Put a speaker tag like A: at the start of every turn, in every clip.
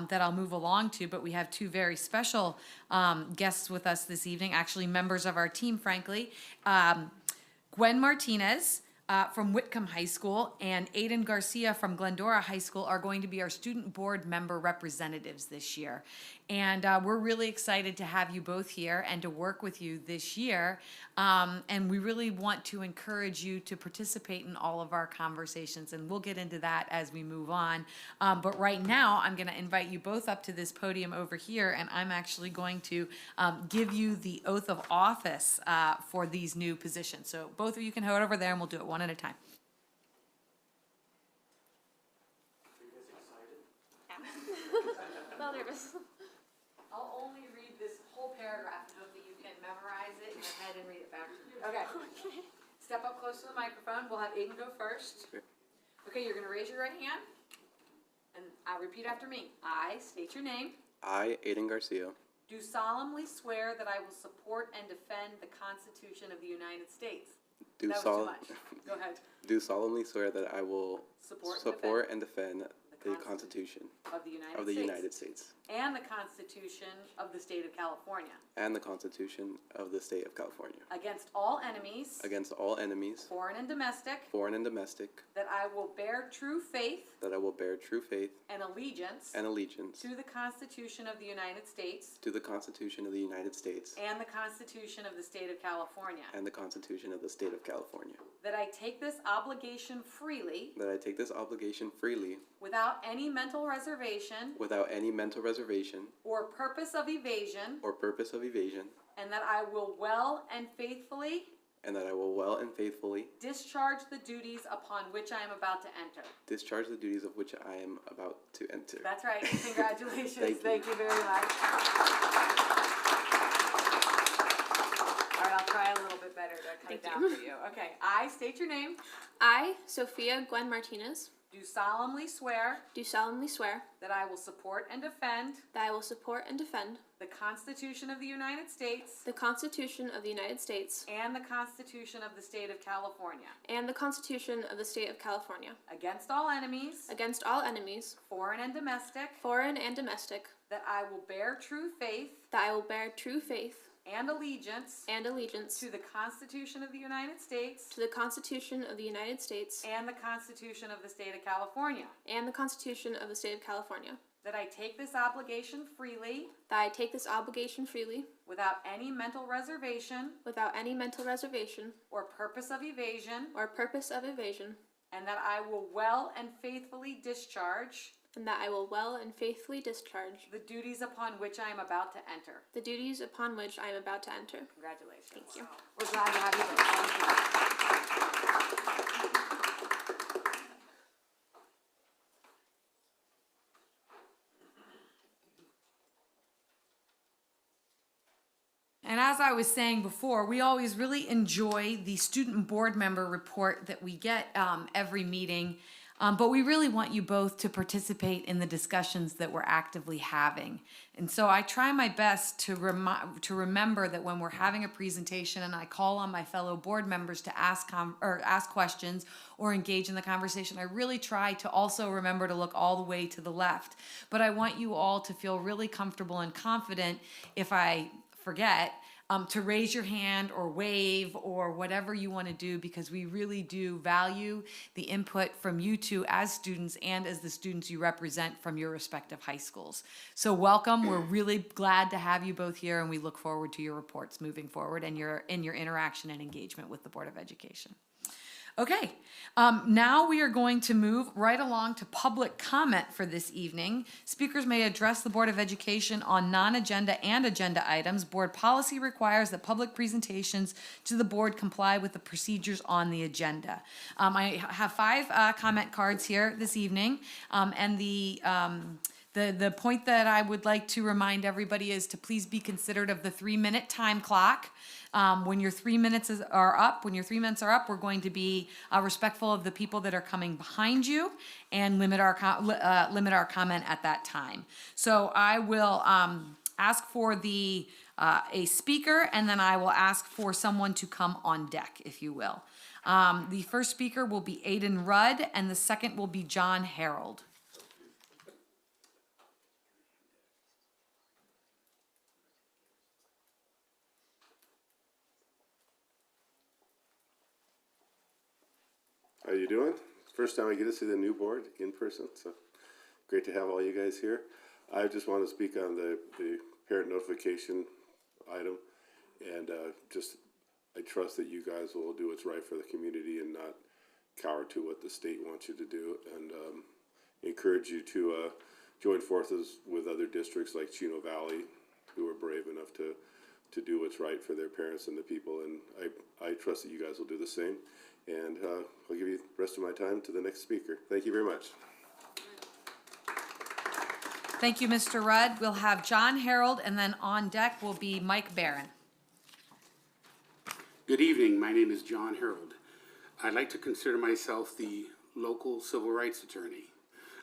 A: that I'll move along to, but we have two very special guests with us this evening, actually members of our team, frankly. Gwen Martinez from Whitcomb High School and Aiden Garcia from Glendora High School are going to be our student board member representatives this year. And we're really excited to have you both here and to work with you this year. And we really want to encourage you to participate in all of our conversations. And we'll get into that as we move on. But right now, I'm going to invite you both up to this podium over here. And I'm actually going to give you the oath of office for these new positions. So both of you can head over there and we'll do it one at a time.
B: A little nervous.
A: I'll only read this whole paragraph and hope that you can memorize it in your head and read it back to me. Okay. Step up close to the microphone. We'll have Aiden go first. Okay, you're going to raise your right hand. And I'll repeat after me. I state your name.
C: I, Aiden Garcia,
A: Do solemnly swear that I will support and defend the Constitution of the United States.
C: do
A: That was too much. Go ahead.
C: do solemnly swear that I will
A: Support
C: and defend the Constitution
A: of the United
C: of the
A: States.
C: United States
A: And the Constitution of the State of California.
C: and the Constitution of the State of California
A: Against all enemies,
C: against all enemies,
A: foreign and domestic,
C: foreign and domestic,
A: that I will bear true faith
C: that I will bear true faith
A: and allegiance
C: and allegiance
A: to the Constitution of the United States
C: to the Constitution of the United States
A: and the Constitution of the State of California.
C: and the Constitution of the State of California,
A: That I take this obligation freely
C: that I take this obligation freely
A: without any mental reservation
C: without any mental reservation
A: or purpose of evasion,
C: or purpose of evasion,
A: and that I will well and faithfully
C: and that I will well and faithfully
A: discharge the duties upon which I am about to enter.
C: discharge the duties of which I am about to enter.
A: That's right. Congratulations.
C: Thank you.
A: Thank you very much. All right, I'll try a little bit better to cut it down for you. Okay, I state your name.
B: I, Sophia Gwen Martinez,
A: Do solemnly swear
B: do solemnly swear
A: that I will support and defend
B: that I will support and defend
A: the Constitution of the United States
B: the Constitution of the United States
A: and the Constitution of the State of California
B: and the Constitution of the State of California
A: against all enemies,
B: against all enemies,
A: foreign and domestic,
B: foreign and domestic,
A: that I will bear true faith
B: that I will bear true faith
A: and allegiance
B: and allegiance
A: to the Constitution of the United States
B: to the Constitution of the United States
A: and the Constitution of the State of California.
B: and the Constitution of the State of California,
A: That I take this obligation freely
B: that I take this obligation freely
A: without any mental reservation
B: without any mental reservation
A: or purpose of evasion,
B: or purpose of evasion,
A: and that I will well and faithfully discharge
B: and that I will well and faithfully discharge
A: the duties upon which I am about to enter.
B: the duties upon which I am about to enter.
A: Congratulations.
B: Thank you.
A: We're glad to have you here. Thank you. And as I was saying before, we always really enjoy the student board member report that we get every meeting. But we really want you both to participate in the discussions that we're actively having. And so I try my best to remember that when we're having a presentation and I call on my fellow board members to ask questions or engage in the conversation, I really try to also remember to look all the way to the left. But I want you all to feel really comfortable and confident if I forget to raise your hand or wave or whatever you want to do, because we really do value the input from you two as students and as the students you represent from your respective high schools. So welcome. We're really glad to have you both here, and we look forward to your reports moving forward and your interaction and engagement with the Board of Education. Okay, now we are going to move right along to public comment for this evening. Speakers may address the Board of Education on non-agenda and agenda items. Board policy requires that public presentations to the board comply with the procedures on the agenda. I have 5 comment cards here this evening, and the point that I would like to remind everybody is to please be considerate of the 3-minute time clock. When your 3 minutes are up, we're going to be respectful of the people that are coming behind you and limit our comment at that time. So I will ask for a speaker, and then I will ask for someone to come on deck, if you will. The first speaker will be Aiden Rudd, and the second will be John Harold.
D: How you doing? First time I get to see the new board in person, so great to have all you guys here. I just want to speak on the parent notification item, and I trust that you guys will do what's right for the community and not cower to what the state wants you to do, and encourage you to join forces with other districts like Chino Valley, who are brave enough to do what's right for their parents and the people, and I trust that you guys will do the same. And I'll give you the rest of my time to the next speaker. Thank you very much.
A: Thank you, Mr. Rudd. We'll have John Harold, and then on deck will be Mike Barron.
E: Good evening. My name is John Harold. I'd like to consider myself the local civil rights attorney.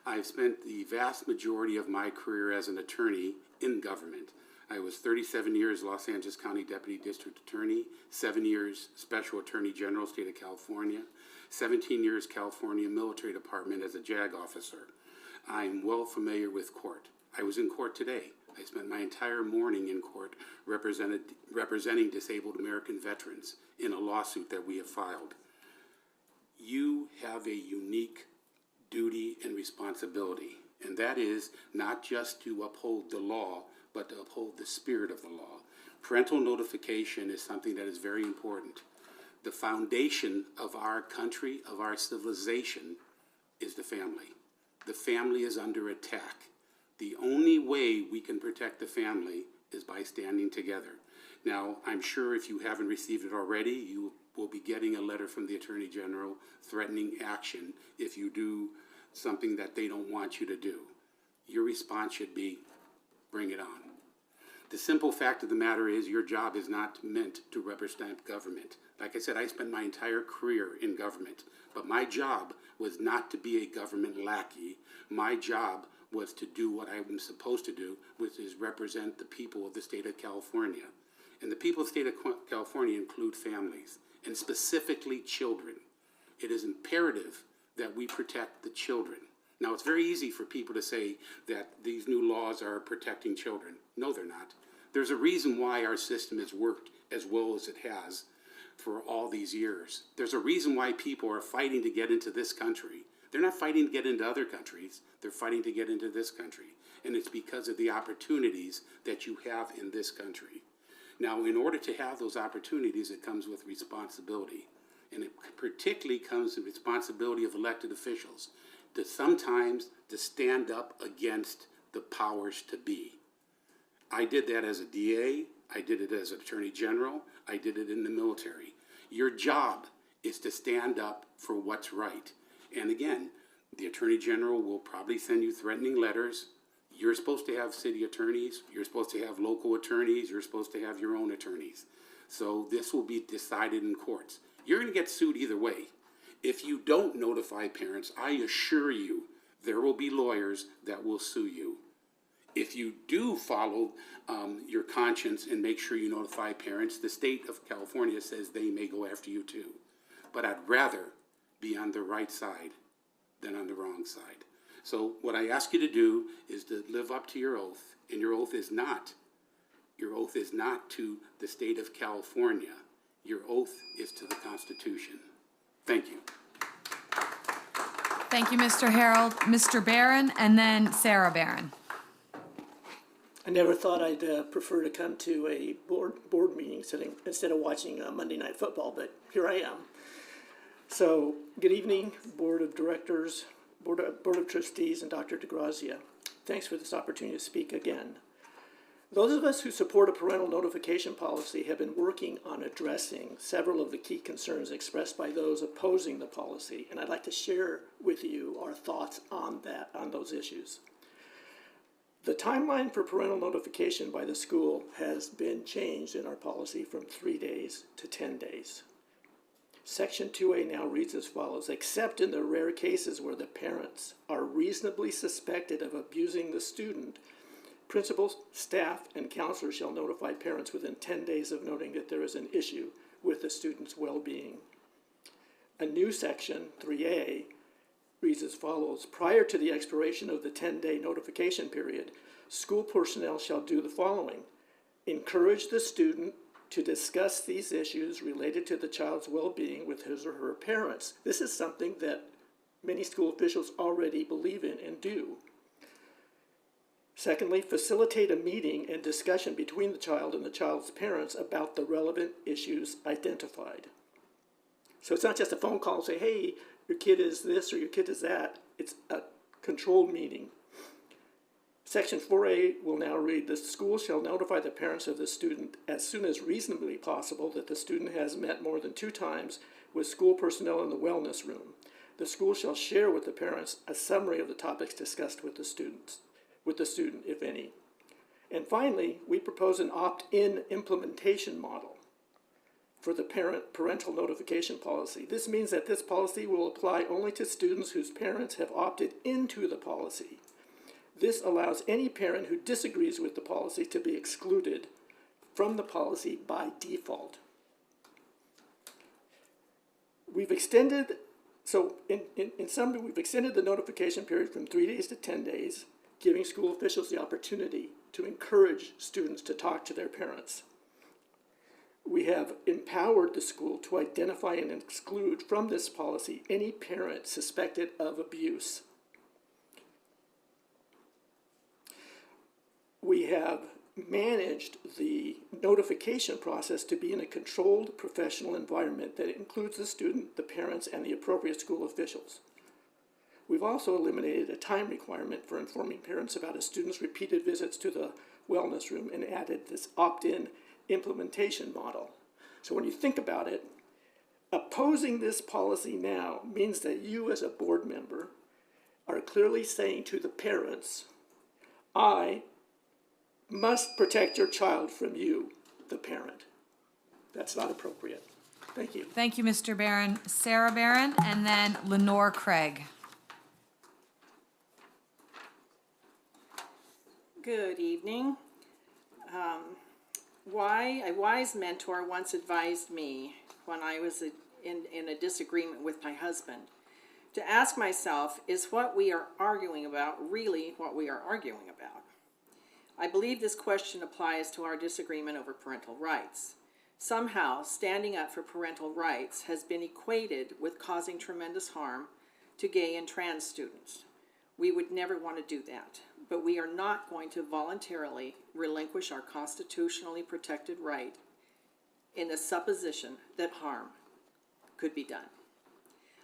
E: I've spent the vast majority of my career as an attorney in government. I was 37 years Los Angeles County Deputy District Attorney, 7 years Special Attorney General, State of California, 17 years California Military Department as a JAG officer. I'm well familiar with court. I was in court today. I spent my entire morning in court representing disabled American veterans in a lawsuit that we have filed. You have a unique duty and responsibility, and that is not just to uphold the law, but to uphold the spirit of the law. Parental notification is something that is very important. The foundation of our country, of our civilization, is the family. The family is under attack. The only way we can protect the family is by standing together. Now, I'm sure if you haven't received it already, you will be getting a letter from the Attorney General threatening action if you do something that they don't want you to do. Your response should be, bring it on. The simple fact of the matter is your job is not meant to represent government. Like I said, I spent my entire career in government, but my job was not to be a government lackey. My job was to do what I'm supposed to do, which is represent the people of the state of California. And the people of the state of California include families, and specifically children. It is imperative that we protect the children. Now, it's very easy for people to say that these new laws are protecting children. No, they're not. There's a reason why our system has worked as well as it has for all these years. There's a reason why people are fighting to get into this country. They're not fighting to get into other countries. They're fighting to get into this country. And it's because of the opportunities that you have in this country. Now, in order to have those opportunities, it comes with responsibility. And it particularly comes with responsibility of elected officials to sometimes to stand up against the powers to be. I did that as a DA, I did it as an Attorney General, I did it in the military. Your job is to stand up for what's right. And again, the Attorney General will probably send you threatening letters. You're supposed to have city attorneys, you're supposed to have local attorneys, you're supposed to have your own attorneys. So this will be decided in courts. You're going to get sued either way. If you don't notify parents, I assure you, there will be lawyers that will sue you. If you do follow your conscience and make sure you notify parents, the state of California says they may go after you too. But I'd rather be on the right side than on the wrong side. So what I ask you to do is to live up to your oath, and your oath is not to the state of California. Your oath is to the Constitution. Thank you.
A: Thank you, Mr. Harold. Mr. Barron, and then Sarah Barron.
F: I never thought I'd prefer to come to a board meeting instead of watching Monday Night Football, but here I am. So, good evening, Board of Directors, Board of Trustees, and Dr. DeGrazia. Thanks for this opportunity to speak again. Those of us who support a parental notification policy have been working on addressing several of the key concerns expressed by those opposing the policy, and I'd like to share with you our thoughts on those issues. The timeline for parental notification by the school has been changed in our policy from 3 days to 10 days. Section 2A now reads as follows: except in the rare cases where the parents are reasonably suspected of abusing the student, principals, staff, and counselors shall notify parents within 10 days of noting that there is an issue with the student's well-being. A new section, 3A, reads as follows: prior to the expiration of the 10-day notification period, school personnel shall do the following: encourage the student to discuss these issues related to the child's well-being with his or her parents. This is something that many school officials already believe in and do. Secondly, facilitate a meeting and discussion between the child and the child's parents about the relevant issues identified. So it's not just a phone call and say, hey, your kid is this or your kid is that. It's a controlled meeting. Section 4A will now read, the school shall notify the parents of the student as soon as reasonably possible that the student has met more than 2 times with school personnel in the wellness room. The school shall share with the parents a summary of the topics discussed with the student, if any. And finally, we propose an opt-in implementation model for the parental notification policy. This means that this policy will apply only to students whose parents have opted into the policy. This allows any parent who disagrees with the policy to be excluded from the policy by default. We've extended, in summary, we've extended the notification period from 3 days to 10 days, giving school officials the opportunity to encourage students to talk to their parents. We have empowered the school to identify and exclude from this policy any parent suspected of abuse. We have managed the notification process to be in a controlled professional environment that includes the student, the parents, and the appropriate school officials. We've also eliminated a time requirement for informing parents about a student's repeated visits to the wellness room and added this opt-in implementation model. So when you think about it, opposing this policy now means that you as a board member are clearly saying to the parents, I must protect your child from you, the parent. That's not appropriate. Thank you.
A: Thank you, Mr. Barron. Sarah Barron, and then Lenore Craig.
G: Good evening. A wise mentor once advised me when I was in a disagreement with my husband to ask myself, is what we are arguing about really what we are arguing about? I believe this question applies to our disagreement over parental rights. Somehow, standing up for parental rights has been equated with causing tremendous harm to gay and trans students. We would never want to do that, but we are not going to voluntarily relinquish our constitutionally protected right in the supposition that harm could be done.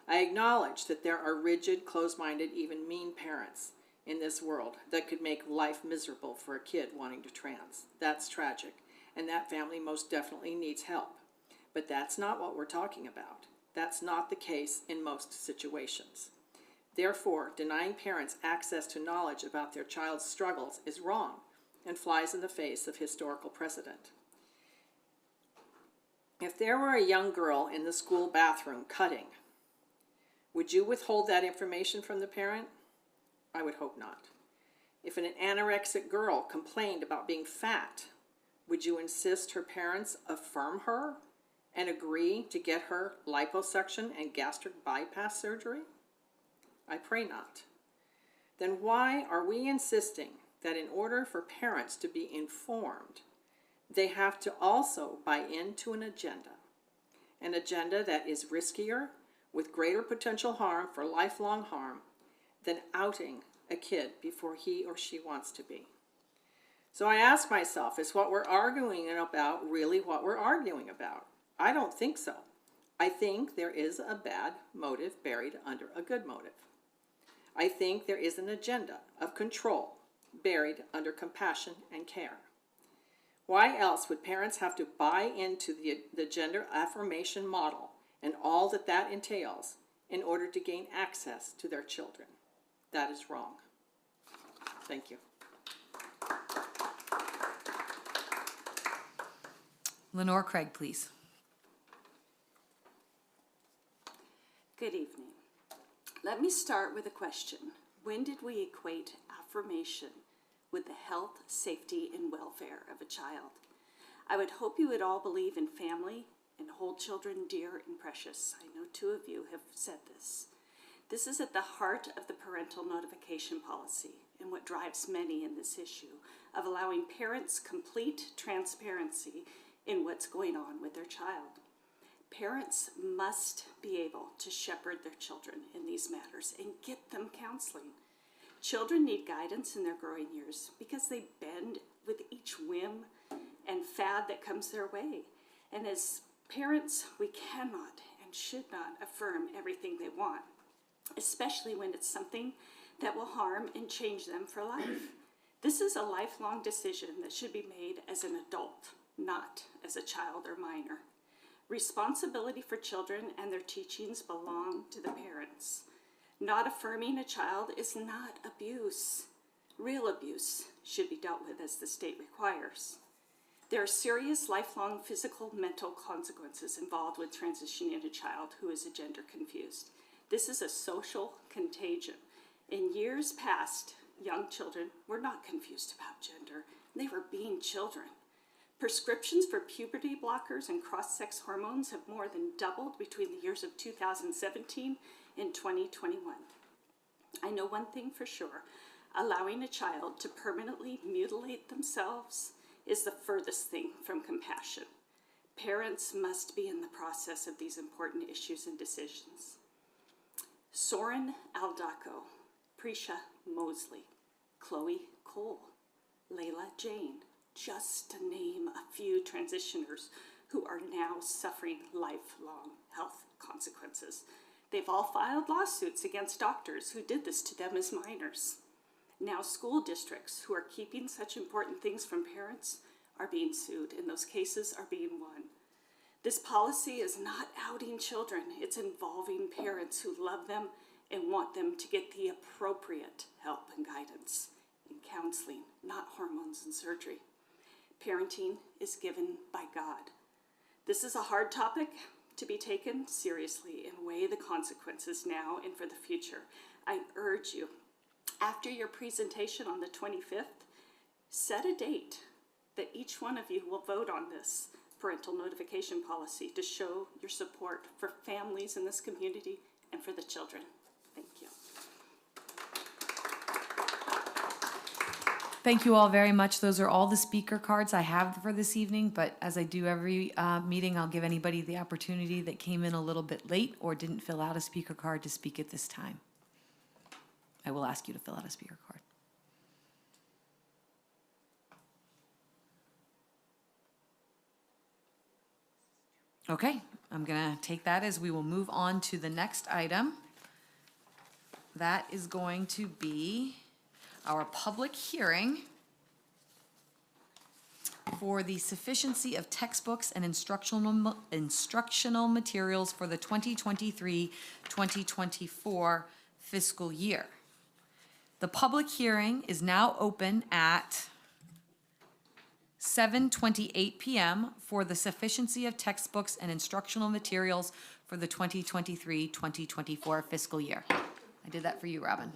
G: I acknowledge that there are rigid, closed-minded, even mean parents in this world that could make life miserable for a kid wanting to trans. That's tragic, and that family most definitely needs help. But that's not what we're talking about. That's not the case in most situations. Therefore, denying parents access to knowledge about their child's struggles is wrong and flies in the face of historical precedent. If there were a young girl in the school bathroom cutting, would you withhold that information from the parent? I would hope not. If an anorexic girl complained about being fat, would you insist her parents affirm her and agree to get her liposuction and gastric bypass surgery? I pray not. Then why are we insisting that in order for parents to be informed, they have to also buy into an agenda that is riskier, with greater potential harm for lifelong harm, than outing a kid before he or she wants to be? So I ask myself, is what we're arguing about really what we're arguing about? I don't think so. I think there is a bad motive buried under a good motive. I think there is an agenda of control buried under compassion and care. Why else would parents have to buy into the gender affirmation model and all that that entails in order to gain access to their children? That is wrong. Thank you.
A: Lenore Craig, please.
H: Good evening. Let me start with a question. When did we equate affirmation with the health, safety, and welfare of a child? I would hope you would all believe in family and hold children dear and precious. I know 2 of you have said this. This is at the heart of the parental notification policy and what drives many in this issue of allowing parents complete transparency in what's going on with their child. Parents must be able to shepherd their children in these matters and get them counseling. Children need guidance in their growing years because they bend with each whim and fad that comes their way. And as parents, we cannot and should not affirm everything they want, especially when it's something that will harm and change them for life. This is a lifelong decision that should be made as an adult, not as a child or minor. Responsibility for children and their teachings belong to the parents. Not affirming a child is not abuse. Real abuse should be dealt with as the state requires. There are serious lifelong physical, mental consequences involved with transitioning a child who is gender confused. This is a social contagion. In years past, young children were not confused about gender. They were being children. Prescriptions for puberty blockers and cross-sex hormones have more than doubled between the years of 2017 and 2021. I know one thing for sure, allowing a child to permanently mutilate themselves is the furthest thing from compassion. Parents must be in the process of these important issues and decisions. Soren Aldaco, Prisha Mosley, Chloe Cole, Layla Jane, just to name a few transitioners who are now suffering lifelong health consequences. They've all filed lawsuits against doctors who did this to them as minors. Now school districts who are keeping such important things from parents are being sued, and those cases are being won. This policy is not outing children, it's involving parents who love them and want them to get the appropriate help and guidance in counseling, not hormones and surgery. Parenting is given by God. This is a hard topic to be taken seriously and weigh the consequences now and for the future. I urge you, after your presentation on the 25th, set a date that each one of you will vote on this parental notification policy to show your support for families in this community and for the children. Thank you.
A: Thank you all very much. Those are all the speaker cards I have for this evening, but as I do every meeting, I'll give anybody the opportunity that came in a little bit late or didn't fill out a speaker card to speak at this time. I will ask you to fill out a speaker card. Okay, I'm gonna take that as we will move on to the next item. That is going to be our public hearing for the sufficiency of textbooks and instructional materials for the 2023-2024 fiscal year. The public hearing is now open at 7:28 p.m. for the sufficiency of textbooks and instructional materials for the 2023-2024 fiscal year. I did that for you, Robin.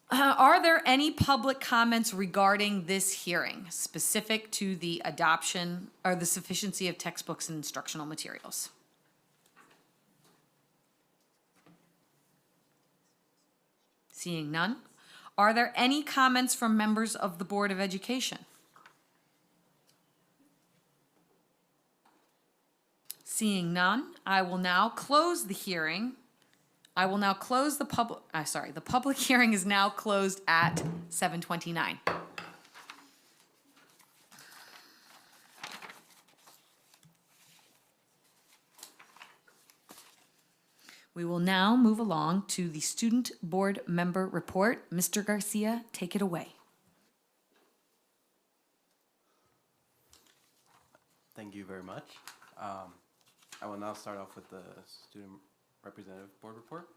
A: Are there any public comments regarding this hearing specific to the adoption or the sufficiency of textbooks and instructional materials? Seeing none. Are there any comments from members of the Board of Education? Seeing none, I will now close the hearing. I will now close the the public hearing is now closed at 7:29. We will now move along to the student board member report. Mr. Garcia, take it away.
C: Thank you very much. I will now start off with the student representative board report.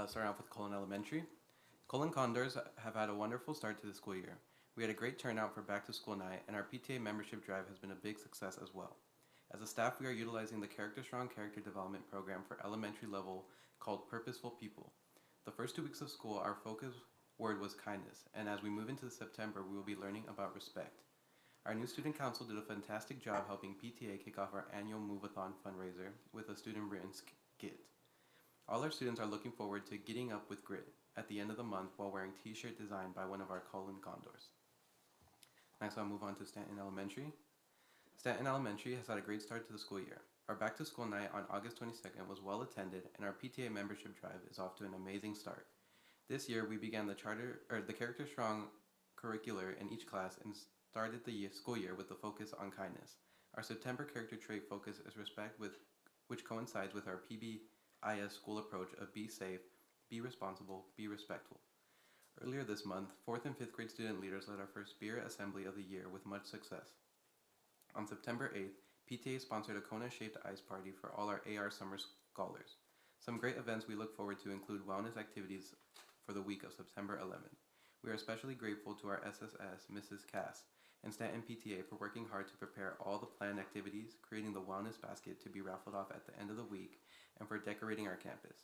C: Starting off with Cullen Elementary. Cullen Condors have had a wonderful start to the school year. We had a great turnout for back to school night, and our PTA membership drive has been a big success as well. As a staff, we are utilizing the Character Strong Character Development Program for elementary level called Purposeful People. The first 2 weeks of school, our focus word was kindness, and as we move into September, we will be learning about respect. Our new student council did a fantastic job helping PTA kick off our annual Move-a-thon fundraiser with a student-written skit. All our students are looking forward to getting up with grit at the end of the month while wearing t-shirt designed by one of our Cullen Condors. Next, I'll move on to Stanton Elementary. Stanton Elementary has had a great start to the school year. Our back-to-school night on August 22nd was well attended, and our PTA membership drive is off to an amazing start. This year, we began the Character Strong curricular in each class and started the school year with the focus on kindness. Our September character trait focus is respect, which coincides with our PBIS school approach of be safe, be responsible, be respectful. Earlier this month, 4th and 5th grade student leaders led our first Spirit Assembly of the year with much success. On September 8th, PTA sponsored a Kona-shaped ice party for all our AR summer scholars. Some great events we look forward to include wellness activities for the week of September 11th. We are especially grateful to our SSS, Mrs. Cass, and Stanton PTA for working hard to prepare all the planned activities, creating the wellness basket to be raffled off at the end of the week, and for decorating our campus.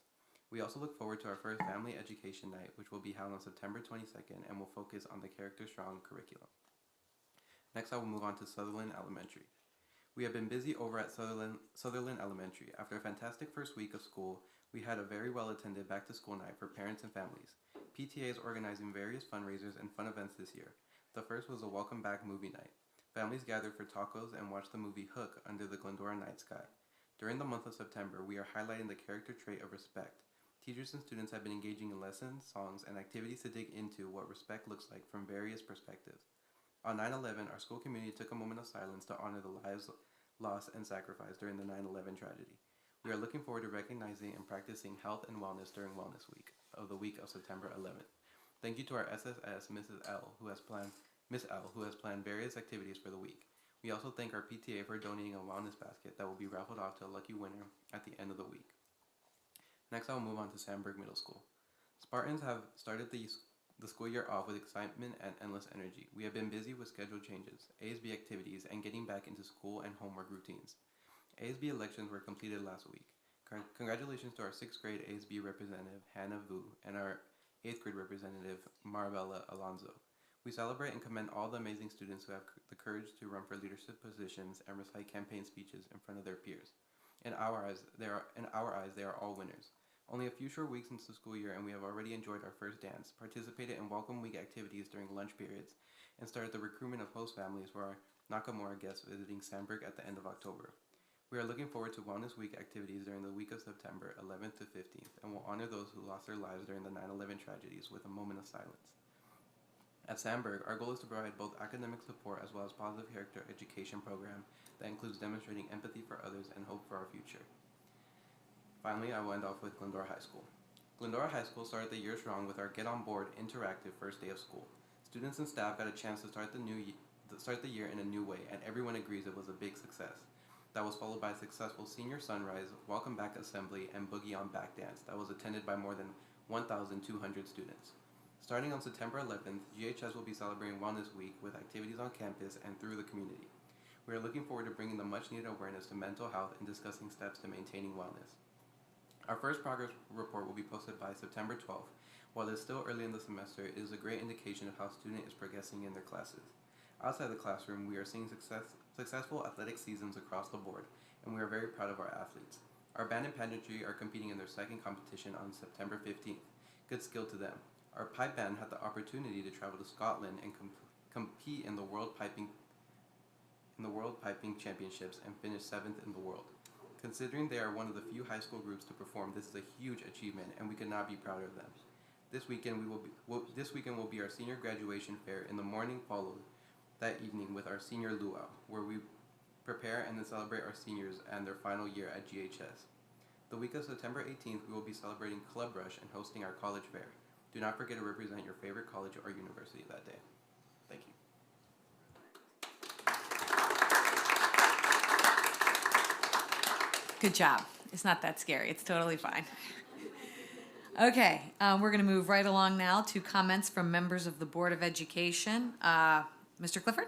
C: We also look forward to our first Family Education Night, which will be held on September 22nd and will focus on the Character Strong curriculum. Next, I will move on to Sutherland Elementary. We have been busy over at Sutherland Elementary. After a fantastic first week of school, we had a very well-attended back-to-school night for parents and families. PTA is organizing various fundraisers and fun events this year. The first was a welcome back movie night. Families gathered for tacos and watched the movie Hook under the Glendora night sky. During the month of September, we are highlighting the character trait of respect. Teachers and students have been engaging in lessons, songs, and activities to dig into what respect looks like from various perspectives. On 9/11, our school community took a moment of silence to honor the lives lost and sacrificed during the 9/11 tragedy. We are looking forward to recognizing and practicing health and wellness during Wellness Week of the week of September 11th. Thank you to our SSS, Mrs. L, who has planned various activities for the week. We also thank our PTA for donating a wellness basket that will be raffled off to a lucky winner at the end of the week. Next, I will move on to Sandburg Middle School. Spartans have started the school year off with excitement and endless energy. We have been busy with schedule changes, ASB activities, and getting back into school and homework routines. ASB elections were completed last week. Congratulations to our 6th grade ASB representative, Hannah Vu, and our 8th grade representative, Marabella Alonso. We celebrate and commend all the amazing students who have the courage to run for leadership positions and recite campaign speeches in front of their peers. In our eyes, they are all winners. Only a few short weeks into the school year, and we have already enjoyed our first dance, participated in Welcome Week activities during lunch periods, and started the recruitment of host families for our Nakamura guests visiting Sandburg at the end of October. We are looking forward to Wellness Week activities during the week of September 11th to 15th, and will honor those who lost their lives during the 9/11 tragedies with a moment of silence. At Sandburg, our goal is to provide both academic support as well as positive character education program that includes demonstrating empathy for others and hope for our future. Finally, I will end off with Glendora High School. Glendora High School started the year strong with our Get On Board interactive first day of school. Students and staff got a chance to start the year in a new way, and everyone agrees it was a big success. That was followed by a successful senior sunrise, welcome back assembly, and boogie on back dance that was attended by more than 1,200 students. Starting on September 11th, GHS will be celebrating Wellness Week with activities on campus and through the community. We are looking forward to bringing the much needed awareness to mental health and discussing steps to maintaining wellness. Our first progress report will be posted by September 12th. While it is still early in the semester, it is a great indication of how student is progressing in their classes. Outside the classroom, we are seeing successful athletic seasons across the board, and we are very proud of our athletes. Our band and pageantry are competing in their second competition on September 15th. Good skill to them. Our pipe band had the opportunity to travel to Scotland and compete in the World Piping Championships and finish 7th in the world. Considering they are one of the few high school groups to perform, this is a huge achievement, and we could not be prouder of them. This weekend will be our senior graduation fair in the morning, followed that evening with our senior luau, where we prepare and then celebrate our seniors and their final year at GHS. The week of September 18th, we will be celebrating Club Rush and hosting our college fair. Do not forget to represent your favorite college or university that day. Thank you.
A: Good job. It's not that scary. It's totally fine. Okay, we're going to move right along now to comments from members of the Board of Education. Mr. Clifford?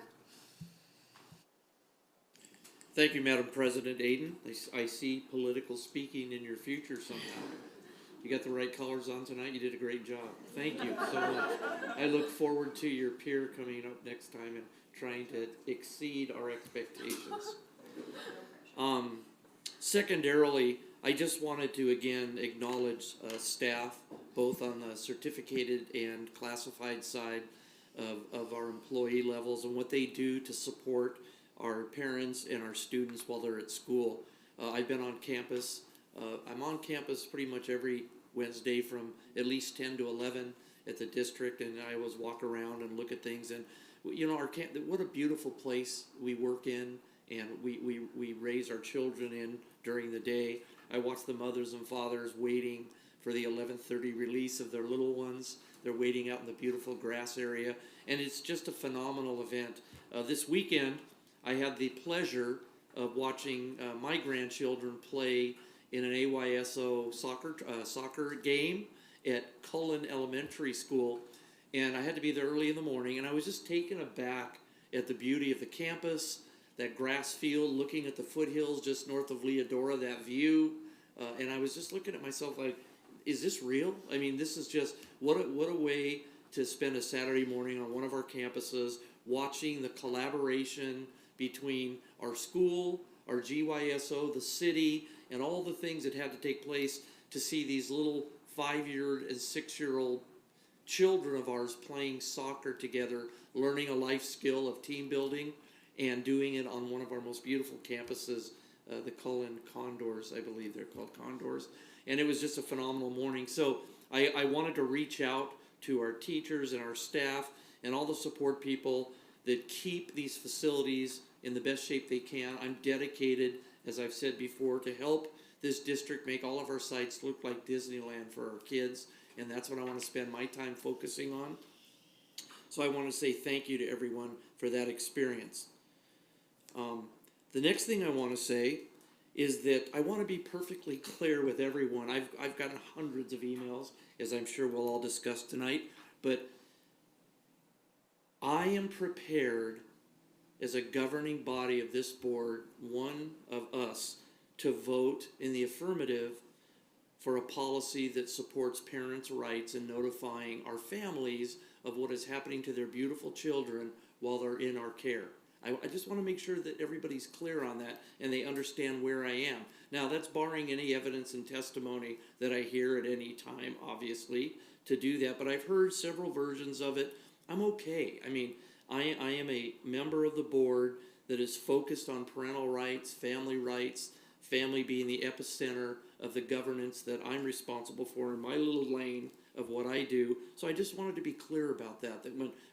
I: Thank you, Madam President Aiden. I see political speaking in your future somehow. You got the right colors on tonight. You did a great job. Thank you so much. I look forward to your peer coming up next time and trying to exceed our expectations. Secondarily, I just wanted to again acknowledge staff, both on the certificated and classified side of our employee levels and what they do to support our parents and our students while they're at school. I've been on campus. I'm on campus pretty much every Wednesday from at least 10 to 11 at the district, and I always walk around and look at things. And you know, what a beautiful place we work in, and we raise our children in during the day. I watch the mothers and fathers waiting for the 11:30 release of their little ones. They're waiting out in the beautiful grass area, and it's just a phenomenal event. This weekend, I had the pleasure of watching my grandchildren play in an AYSO soccer game at Cullen Elementary School, and I had to be there early in the morning, and I was just taken aback at the beauty of the campus, that grass field, looking at the foothills just north of Leodora, that view, and I was just looking at myself like, is this real? I mean, this is just, what a way to spend a Saturday morning on one of our campuses, watching the collaboration between our school, our GYSO, the city, and all the things that had to take place to see these little 5-year and 6-year-old children of ours playing soccer together, learning a life skill of team building, and doing it on one of our most beautiful campuses, the Cullen Condors, I believe they're called Condors. And it was just a phenomenal morning. So I wanted to reach out to our teachers and our staff and all the support people that keep these facilities in the best shape they can. I'm dedicated, as I've said before, to help this district make all of our sites look like Disneyland for our kids, and that's what I want to spend my time focusing on. So I want to say thank you to everyone for that experience. The next thing I want to say is that I want to be perfectly clear with everyone. I've gotten hundreds of emails, as I'm sure we'll all discuss tonight, but I am prepared as a governing body of this board, one of us, to vote in the affirmative for a policy that supports parents' rights and notifying our families of what is happening to their beautiful children while they're in our care. I just want to make sure that everybody's clear on that and they understand where I am. Now, that's barring any evidence and testimony that I hear at any time, obviously, to do that. But I've heard several versions of it. I'm okay. I mean, I am a member of the board that is focused on parental rights, family being the epicenter of the governance that I'm responsible for in my little lane of what I do. So I just wanted to be clear about that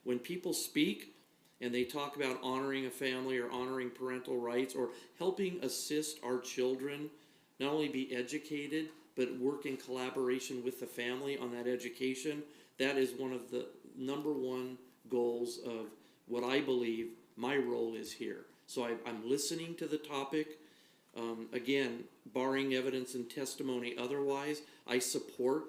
I: when people speak and they talk about honoring a family or honoring parental rights or helping assist our children not only be educated, but work in collaboration with the family on that education, that is one of the number one goals of what I believe my role is here. So I'm listening to the topic. Again, barring evidence and testimony otherwise, I support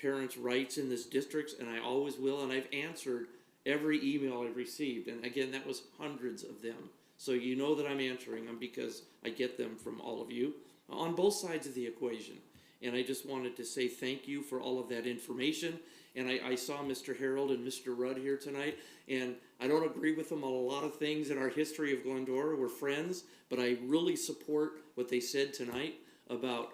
I: parents' rights in this district, and I always will, and I've answered every email I've received, and again, that was hundreds of them. So you know that I'm answering them because I get them from all of you on both sides of the equation. And I just wanted to say thank you for all of that information. And I saw Mr. Harold and Mr. Rudd here tonight, and I don't agree with them on a lot of things in our history of Glendora. We're friends, but I really support what they said tonight about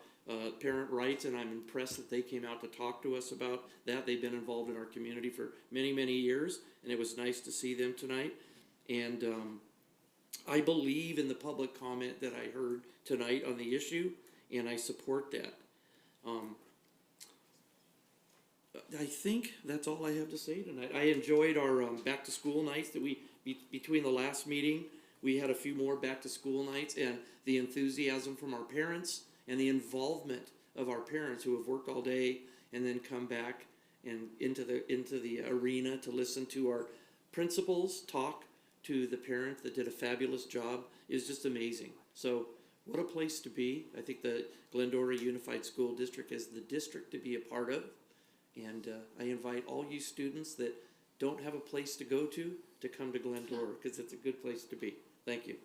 I: parent rights, and I'm impressed that they came out to talk to us about that. They've been involved in our community for many, many years, and it was nice to see them tonight. And I believe in the public comment that I heard tonight on the issue, and I support that. I think that's all I have to say tonight. I enjoyed our back to school nights that between the last meeting, we had a few more back to school nights, and the enthusiasm from our parents and the involvement of our parents who have worked all day and then come back and into the arena to listen to our principals talk to the parents that did a fabulous job is just amazing. So what a place to be. I think the Glendora Unified School District is the district to be a part of. And I invite all you students that don't have a place to go to come to Glendora because it's a good place to be. Thank you.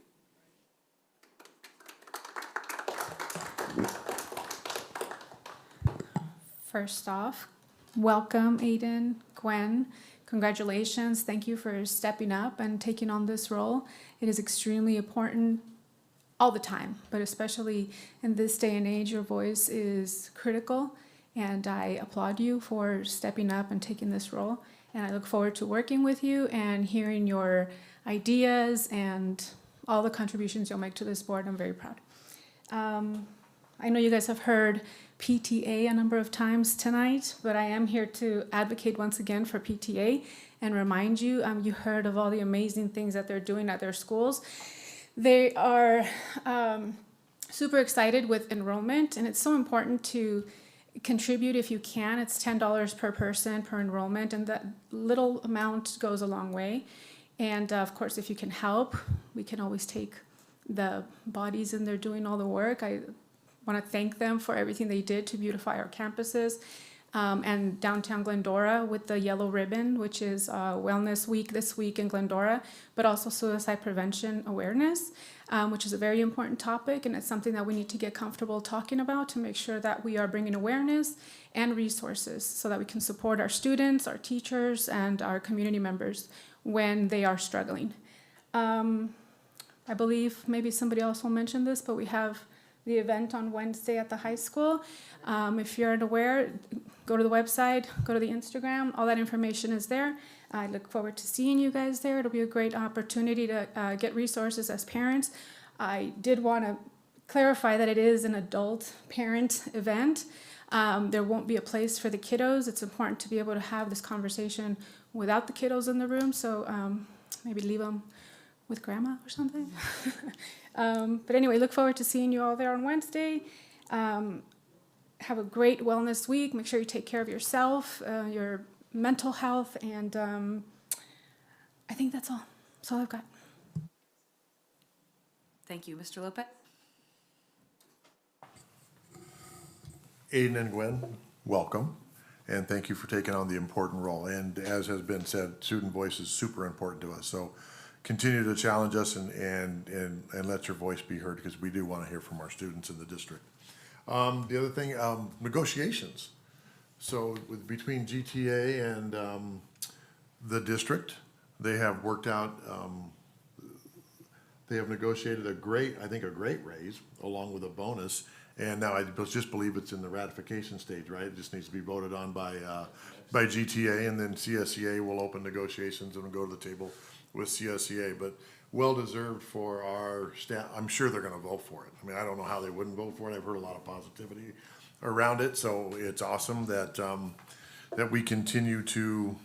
J: First off, welcome Aiden, Gwen. Congratulations. Thank you for stepping up and taking on this role. It is extremely important all the time, but especially in this day and age, your voice is critical. And I applaud you for stepping up and taking this role. and I look forward to working with you and hearing your ideas and all the contributions you'll make to this board. I'm very proud. I know you guys have heard PTA a number of times tonight, but I am here to advocate once again for PTA and remind you, you heard of all the amazing things that they're doing at their schools. They are super excited with enrollment, and it's so important to contribute if you can. It's $10 per person per enrollment, and that little amount goes a long way. And of course, if you can help, we can always take the bodies, and they're doing all the work. I want to thank them for everything they did to beautify our campuses. And downtown Glendora with the yellow ribbon, which is Wellness Week this week in Glendora, but also suicide prevention awareness, which is a very important topic, and it's something that we need to get comfortable talking about to make sure that we are bringing awareness and resources so that we can support our students, our teachers, and our community members when they are struggling. I believe maybe somebody else will mention this, but we have the event on Wednesday at the high school. If you're unaware, go to the website, go to the Instagram, all that information is there. I look forward to seeing you guys there. It'll be a great opportunity to get resources as parents. I did want to clarify that it is an adult parent event. There won't be a place for the kiddos. It's important to be able to have this conversation without the kiddos in the room, so maybe leave them with grandma or something. But anyway, look forward to seeing you all there on Wednesday. Have a great wellness week. Make sure you take care of yourself, your mental health, and I think that's all. That's all I've got.
A: Thank you. Mr. Lopez?
K: Aiden and Gwen, welcome, and thank you for taking on the important role. And as has been said, student voice is super important to us. So continue to challenge us and let your voice be heard, because we do want to hear from our students in the district. The other thing, negotiations. So between GTA and the district, they have worked out, they have negotiated a great raise along with a bonus. And now I just believe it's in the ratification stage, right? It just needs to be voted on by GTA, and then CSEA will open negotiations and go to the table with CSEA. But well-deserved for our staff. I'm sure they're gonna vote for it. I mean, I don't know how they wouldn't vote for it. I've heard a lot of positivity around it. So it's awesome that, that we continue to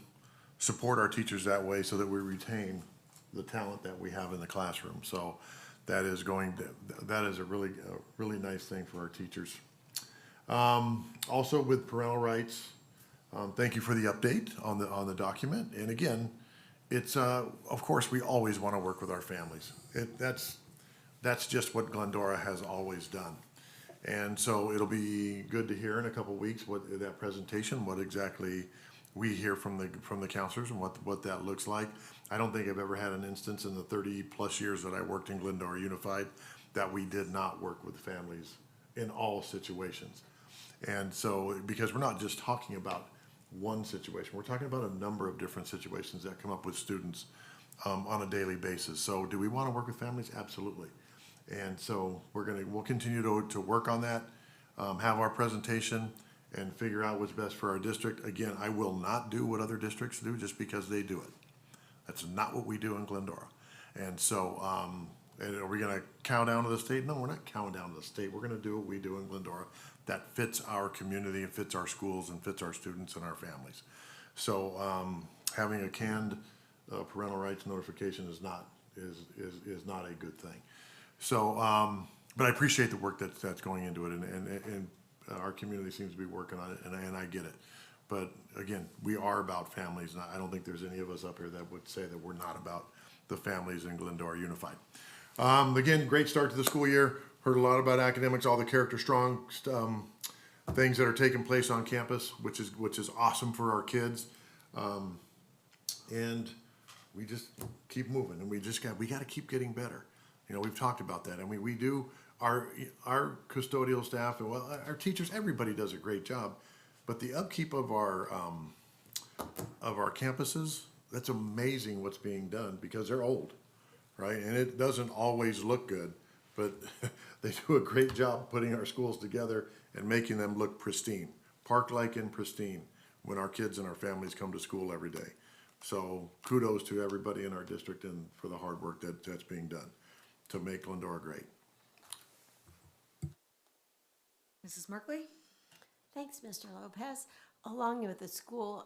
K: support our teachers that way so that we retain the talent that we have in the classroom. So that is a really nice thing for our teachers. Also with parental rights, thank you for the update on the document. And again, it's, of course, we always want to work with our families. That's just what Glendora has always done. And so it'll be good to hear in a couple weeks what that presentation, what exactly we hear from the counselors and what that looks like. I don't think I've ever had an instance in the 30+ years that I worked in Glendora Unified that we did not work with families in all situations. And so, because we're not just talking about one situation, we're talking about a number of different situations that come up with students on a daily basis. So do we want to work with families? Absolutely. And so we'll continue to work on that, have our presentation, and figure out what's best for our district. Again, I will not do what other districts do just because they do it. That's not what we do in Glendora. And so, and are we gonna cow down to the state? No, we're not cowing down to the state. We're gonna do what we do in Glendora that fits our community and fits our schools and fits our students and our families. So having a canned parental rights notification is not a good thing. So, but I appreciate the work that's going into it, and our community seems to be working on it, and I get it. But again, we are about families, and I don't think there's any of us up here that would say that we're not about the families in Glendora Unified. Again, great start to the school year. Heard a lot about academics, all the character strong things that are taking place on campus, which is awesome for our kids. And we just keep moving, and we got to keep getting better. You know, we've talked about that, and we do. Our custodial staff, well, our teachers, everybody does a great job, but the upkeep of our campuses, that's amazing what's being done, because they're old, right? And it doesn't always look good, but they do a great job putting our schools together and making them look pristine, park-like and pristine, when our kids and our families come to school every day. So kudos to everybody in our district and for the hard work that's being done to make Glendora great.
A: Mrs. Merkley?
L: Thanks, Mr. Lopez. Along with the school,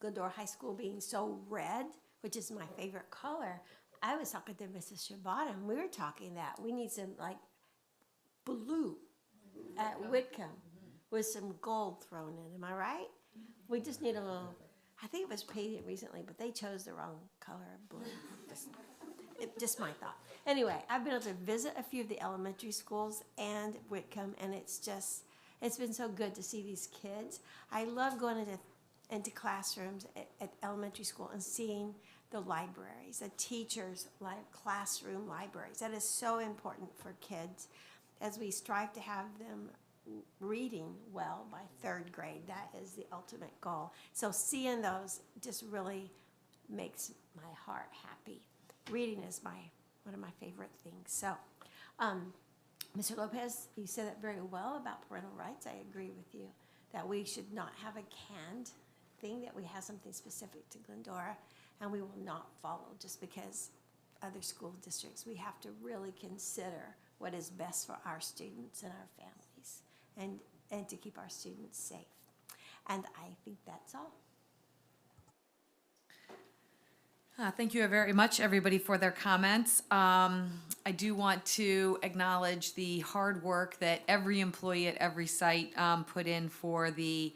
L: Glendora High School being so red, which is my favorite color, I was talking to Mrs. Shabbat and we were talking that we need some like blue at Whitcomb with some gold thrown in. Am I right? We just need a little, I think it was painted recently, but they chose the wrong color of blue. Just my thought. Anyway, I've been able to visit a few of the elementary schools and Whitcomb, and it's been so good to see these kids. I love going into classrooms at elementary school and seeing the libraries, the teachers' classroom libraries. That is so important for kids as we strive to have them reading well by third grade. That is the ultimate goal. So seeing those just really makes my heart happy. Reading is one of my favorite things. So, Mr. Lopez, you said that very well about parental rights. I agree with you that we should not have a canned thing, that we have something specific to Glendora, and we will not follow just because other school districts. We have to really consider what is best for our students and our families and to keep our students safe. And I think that's all.
A: Thank you very much, everybody, for their comments. I do want to acknowledge the hard work that every employee at every site put in for the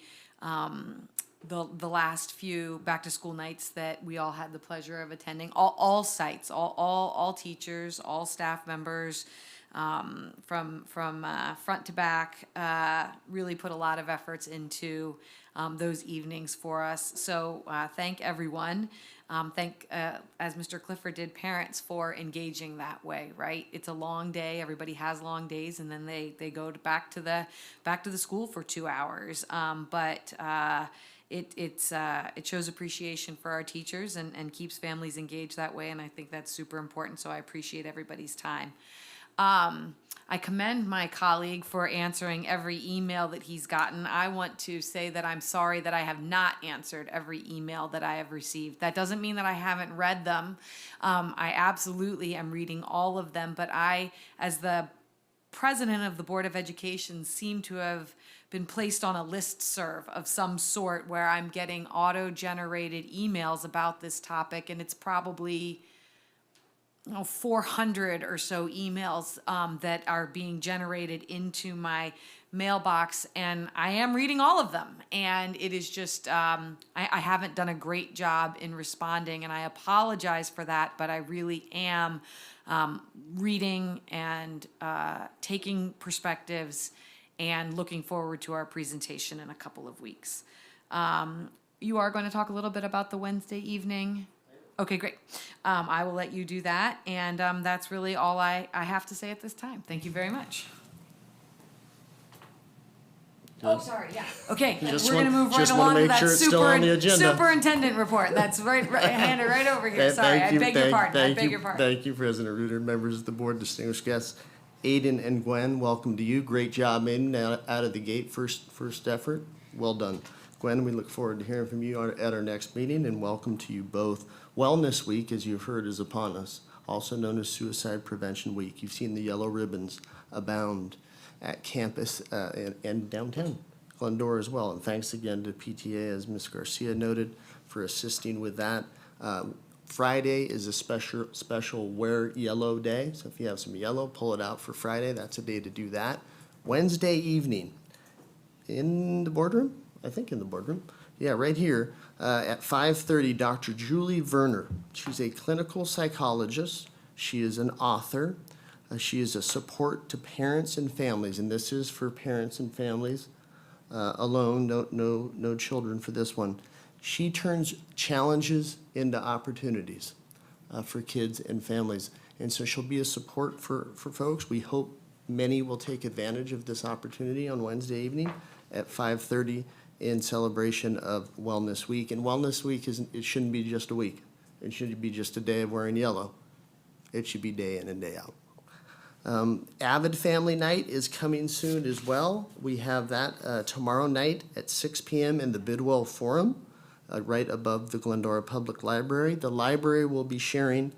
A: last few back-to-school nights that we all had the pleasure of attending. All sites, all teachers, all staff members, from front to back, really put a lot of efforts into those evenings for us. So thank everyone. Thank, as Mr. Clifford did, parents for engaging that way, right? It's a long day. Everybody has long days, and then they go back to the school for 2 hours. But it shows appreciation for our teachers and keeps families engaged that way, and I think that's super important. So I appreciate everybody's time. I commend my colleague for answering every email that he's gotten. I want to say that I'm sorry that I have not answered every email that I have received. That doesn't mean that I haven't read them. I absolutely am reading all of them, but I, as the president of the Board of Education, seem to have been placed on a listserv of some sort where I'm getting auto-generated emails about this topic, and it's probably 400 or so emails that are being generated into my mailbox, and I am reading all of them. And it is just, I haven't done a great job in responding, and I apologize for that, but I really am reading and taking perspectives and looking forward to our presentation in a couple of weeks. You are going to talk a little bit about the Wednesday evening. Okay, great. I will let you do that, and that's really all I have to say at this time. Thank you very much. Oh, sorry, yeah. Okay, we're going to move right along to that superintendent report. That's right, handed right over here. Sorry, I beg your pardon.
M: Thank you, President Reuter, members of the board, distinguished guests. Aiden and Gwen, welcome to you. Great job, Aiden, out of the gate, first effort. Well done. Gwen, we look forward to hearing from you at our next meeting, and welcome to you both. Wellness Week, as you've heard, is upon us, also known as Suicide Prevention Week. You've seen the yellow ribbons abound at campus and downtown Glendora as well. And thanks again to PTA, as Ms. Garcia noted, for assisting with that. Friday is a special Wear Yellow Day. So if you have some yellow, pull it out for Friday. That's a day to do that. Wednesday evening in the boardroom, I think in the boardroom. Yeah, right here at 5:30, Dr. Julie Werner. She's a clinical psychologist. She is an author. She is a support to parents and families, and this is for parents and families alone, no children for this one. She turns challenges into opportunities for kids and families, and so she'll be a support for folks. We hope many will take advantage of this opportunity on Wednesday evening at 5:30 in celebration of Wellness Week. And Wellness Week it shouldn't be just a week. It shouldn't be just a day of wearing yellow. It should be day in and day out. Avid Family Night is coming soon as well. We have that tomorrow night at 6 p.m. in the Bidwell Forum. right above the Glendora Public Library. The library will be sharing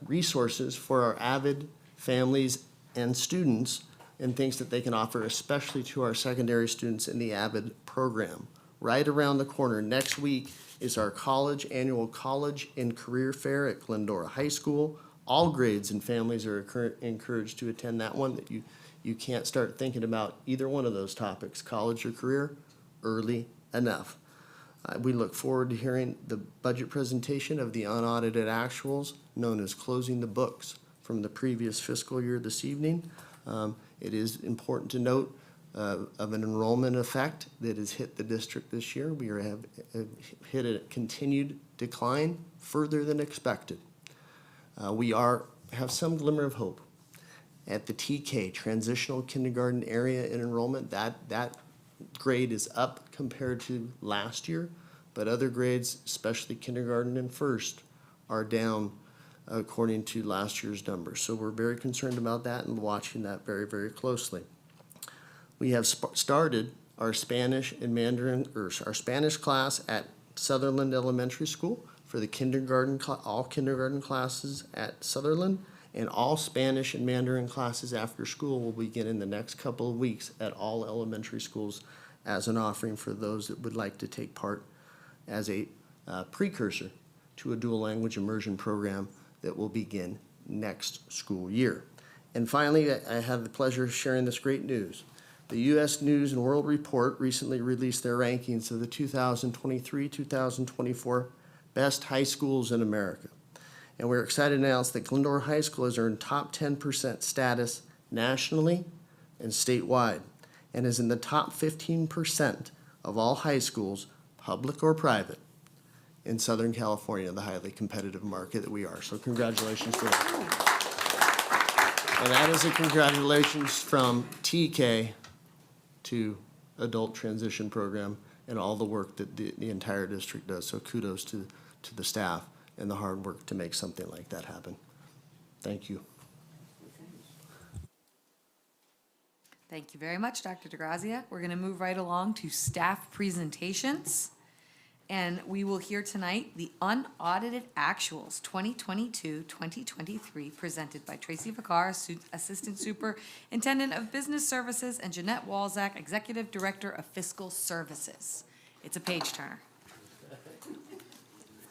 M: resources for our avid families and students and things that they can offer, especially to our secondary students in the avid program. Right around the corner next week is our annual college and career fair at Glendora High School. All grades and families are encouraged to attend that one. That you can't start thinking about either one of those topics, college or career, early enough. We look forward to hearing the budget presentation of the unaudited actuals, known as closing the books from the previous fiscal year this evening. It is important to note of an enrollment effect that has hit the district this year. We have hit a continued decline further than expected. We have some glimmer of hope. At the TK, transitional kindergarten area in enrollment, that grade is up compared to last year, but other grades, especially kindergarten and first, are down according to last year's numbers. So we're very concerned about that and watching that very, very closely. We have started our Spanish and Mandarin, or our Spanish class at Sutherland Elementary School for the kindergarten, all kindergarten classes at Sutherland, and all Spanish and Mandarin classes after school will begin in the next couple of weeks at all elementary schools as an offering for those that would like to take part as a precursor to a dual language immersion program that will begin next school year. And finally, I have the pleasure of sharing this great news. The U.S. News and World Report recently released their rankings of the 2023-2024 best high schools in America. And we're excited to announce that Glendora High School has earned top 10% status nationally and statewide, and is in the top 15% of all high schools, public or private, in Southern California, the highly competitive market that we are. So congratulations for that. And that is a congratulations from TK to Adult Transition Program and all the work that the entire district does. So kudos to the staff and the hard work to make something like that happen. Thank you.
A: Thank you very much, Dr. DeGrazia. We're going to move right along to staff presentations. And we will hear tonight the unaudited actuals 2022-2023 presented by Tracy Vicar, Assistant Superintendent of Business Services, and Jeanette Walzak, Executive Director of Fiscal Services. It's a page turner.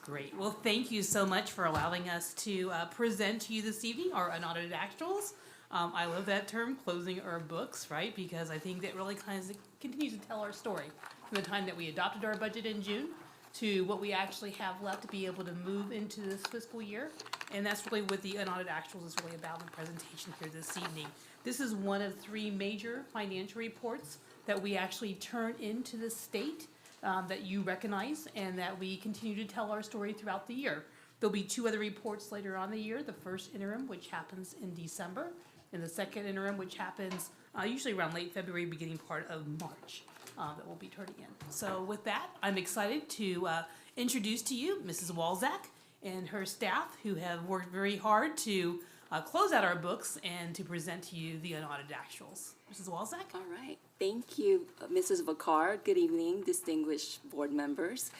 N: Great. Well, thank you so much for allowing us to present to you this evening our unaudited actuals. I love that term, closing our books, right? Because I think that really kind of continues to tell our story from the time that we adopted our budget in June to what we actually have left to be able to move into this fiscal year. And that's really what the unaudited actuals is really about in the presentation here this evening. This is one of 3 major financial reports that we actually turn into the state that you recognize, and that we continue to tell our story throughout the year. There'll be 2 other reports later on the year. The first interim, which happens in December, and the second interim, which happens usually around late February, beginning part of March, that we'll be turning in. So with that, I'm excited to introduce to you Mrs. Walzak and her staff, who have worked very hard to close out our books and to present to you the unaudited actuals. Mrs. Walzak?
O: All right. Thank you, Mrs. Vicar. Good evening, distinguished board members,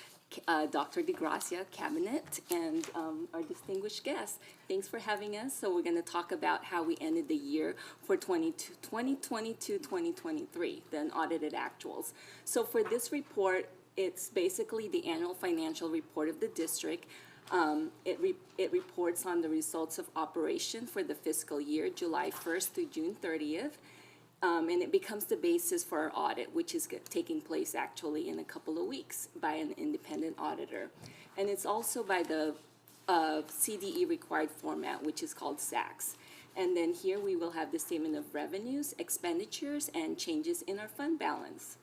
O: Dr. DeGrazia, Cabinet, and our distinguished guests. Thanks for having us. So we're going to talk about how we ended the year for 2022-2023, the unaudited actuals. So for this report, it's basically the annual financial report of the district. It reports on the results of operation for the fiscal year, July 1st through June 30th. And it becomes the basis for our audit, which is taking place actually in a couple of weeks by an independent auditor. And it's also by the CDE required format, which is called SACS. And then here we will have the statement of revenues, expenditures, and changes in our fund balance.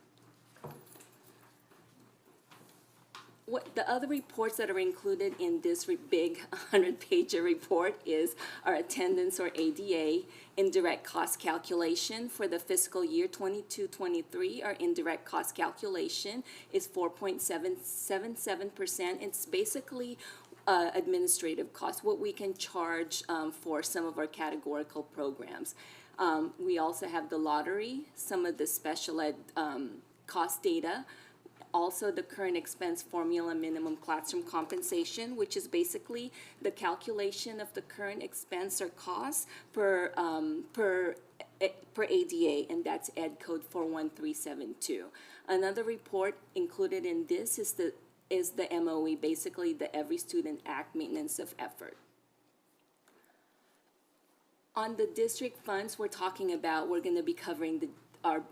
O: What the other reports that are included in this big 100-page report is our attendance, or ADA, indirect cost calculation for the fiscal year 22-23. Our indirect cost calculation is 4.777%. It's basically administrative costs, what we can charge for some of our categorical programs. We also have the lottery, some of the special ed cost data, also the current expense formula minimum classroom compensation, which is basically the calculation of the current expense or cost per ADA, and that's Ed Code 41372. Another report included in this is the MOE, basically the Every Student Act maintenance of effort. On the district funds, we're going to be covering our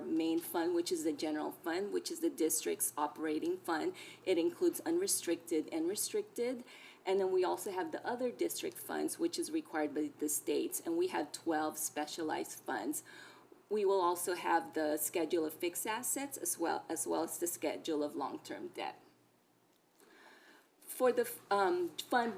O: main fund, which is the general fund, which is the district's operating fund. It includes unrestricted and restricted. And then we also have the other district funds, which is required by the states. And we have 12 specialized funds. We will also have the schedule of fixed assets as well as the schedule of long-term debt. For the Fund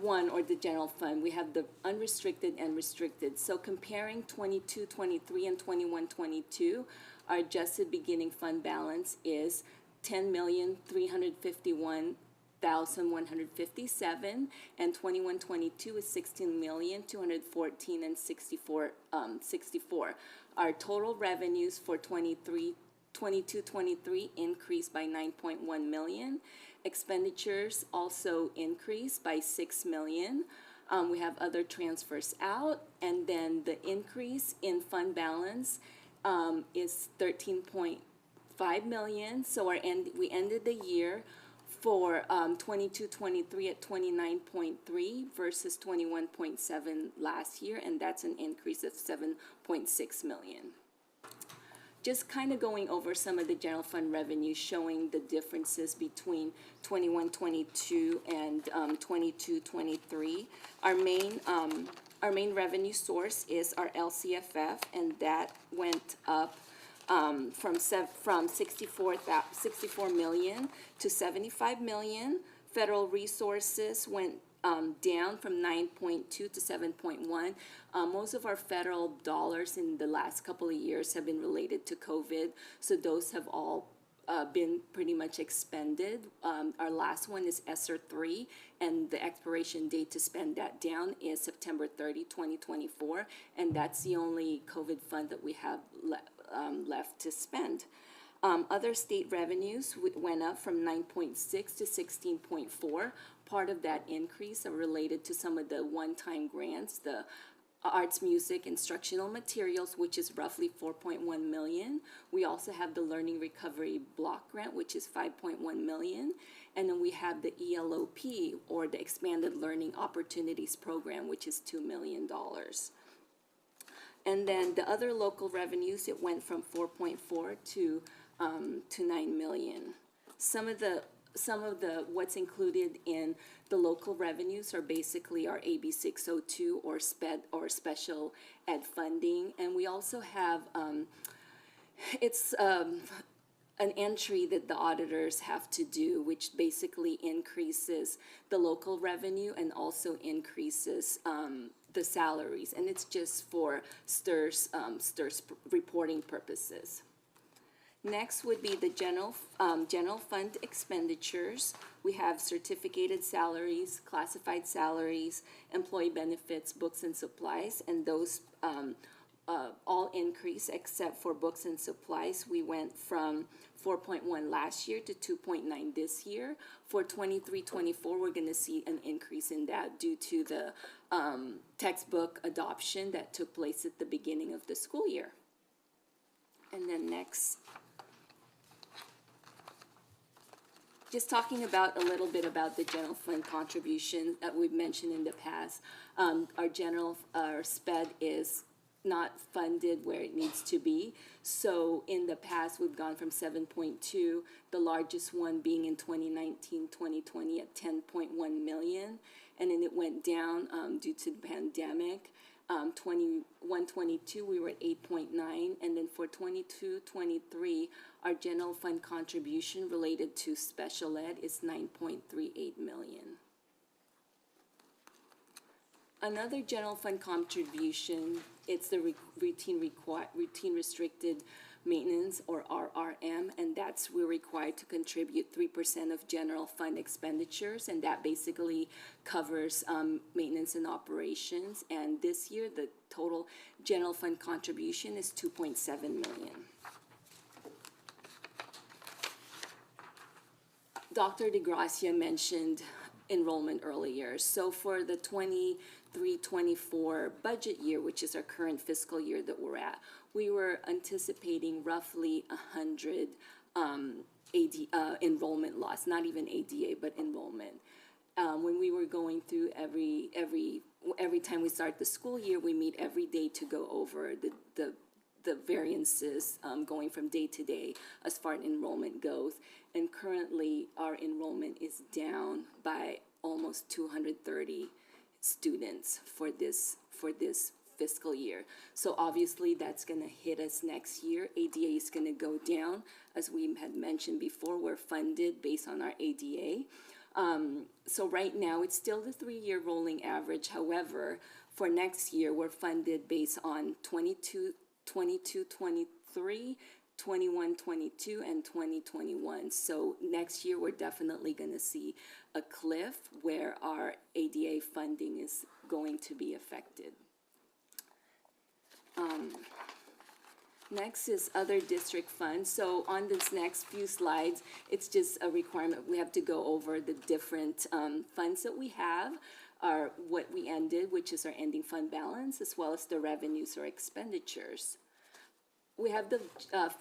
O: 1, or the general fund, we have the unrestricted and restricted. So comparing 22-23 and 21-22, our adjusted beginning fund balance is $10,351,157, and 21-22 is $16,214 and 64. Our total revenues for 22-23 increased by $9.1 million. Expenditures also increased by $6 million. We have other transfers out, and then the increase in fund balance is $13.5 million. So we ended the year for 22-23 at 29.3 versus 21.7 last year, and that's an increase of $7.6 million. Just kind of going over some of the general fund revenue, showing the differences between 21-22 and 22-23. Our main revenue source is our LCFF, and that went up from 64 million to 75 million. Federal resources went down from 9.2 to 7.1. Most of our federal dollars in the last couple of years have been related to COVID, so those have all been pretty much expended. Our last one is ESSER 3, and the expiration date to spend that down is September 30, 2024, and that's the only COVID fund that we have left to spend. Other state revenues went up from 9.6 to 16.4. Part of that increase are related to some of the one-time grants, the arts, music, instructional materials, which is roughly 4.1 million. We also have the Learning Recovery Block Grant, which is 5.1 million. And then we have the ELOP, or the Expanded Learning Opportunities Program, which is $2 million. And then the other local revenues, it went from 4.4 to 9 million. Some of the what's included in the local revenues are basically our AB 602 or SPED, or special ed funding, and we also have an entry that the auditors have to do, which basically increases the local revenue and also increases the salaries, and it's just for STIR's reporting purposes. Next would be the general fund expenditures. We have certificated salaries, classified salaries, employee benefits, books and supplies, and those all increase except for books and supplies. We went from 4.1 last year to 2.9 this year. For 23-24, we're going to see an increase in that due to the textbook adoption that took place at the beginning of the school year. And then next, just talking about a little bit about the general fund contribution that we've mentioned in the past. Our SPED is not funded where it needs to be. So in the past, we've gone from 7.2, the largest one being in 2019-2020 at 10.1 million. And then it went down due to the pandemic. 21-22, we were at 8.9, and then for 22-23, our general fund contribution related to special ed is 9.38 million. Another general fund contribution, it's the routine restricted maintenance, or RRM, and that's we're required to contribute 3% of general fund expenditures, and that basically covers maintenance and operations. And this year, the total general fund contribution is 2.7 million. Dr. DeGracia mentioned enrollment earlier. So for the 23-24 budget year, which is our current fiscal year that we're at, we were anticipating roughly 100 enrollment loss, not even ADA, but enrollment. When we were going through every time we start the school year, we meet every day to go over the variances going from day to day as far as enrollment goes. And currently, our enrollment is down by almost 230 students for this fiscal year. So obviously, that's going to hit us next year. ADA is going to go down. As we had mentioned before, we're funded based on our ADA. So right now, it's still the 3-year rolling average. However, for next year, we're funded based on 22-23, 21-22, and 20-21. So next year, we're definitely going to see a cliff where our ADA funding is going to be affected. Next is other district funds. So on this next few slides, it's just a requirement. We have to go over the different funds that we have, are what we ended, which is our ending fund balance, as well as the revenues or expenditures. We have the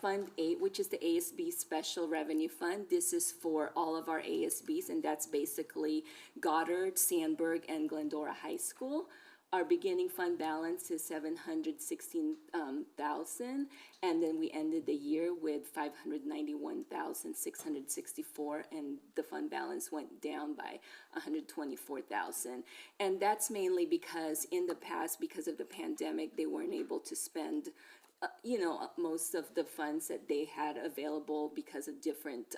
O: Fund 8, which is the ASB Special Revenue Fund. This is for all of our ASBs, and that's basically Goddard, Sandburg, and Glendora High School. Our beginning fund balance is $716,000, and then we ended the year with $591,664, and the fund balance went down by $124,000. And that's mainly because in the past, because of the pandemic, they weren't able to spend most of the funds that they had available because of different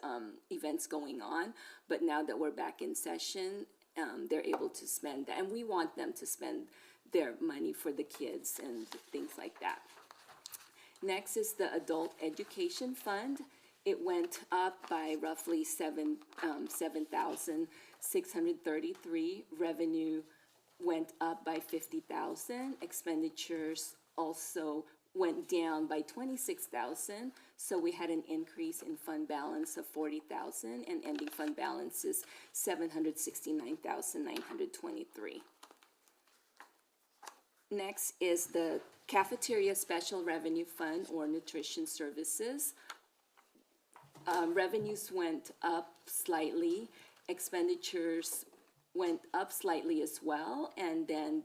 O: events going on. But now that we're back in session, they're able to spend that. And we want them to spend their money for the kids and things like that. Next is the Adult Education Fund. It went up by roughly $7,633. Revenue went up by $50,000. Expenditures also went down by $26,000, so we had an increase in fund balance of $40,000, and ending fund balance is $769,923. Next is the Cafeteria Special Revenue Fund, or Nutrition Services. Revenues went up slightly, expenditures went up slightly as well, and then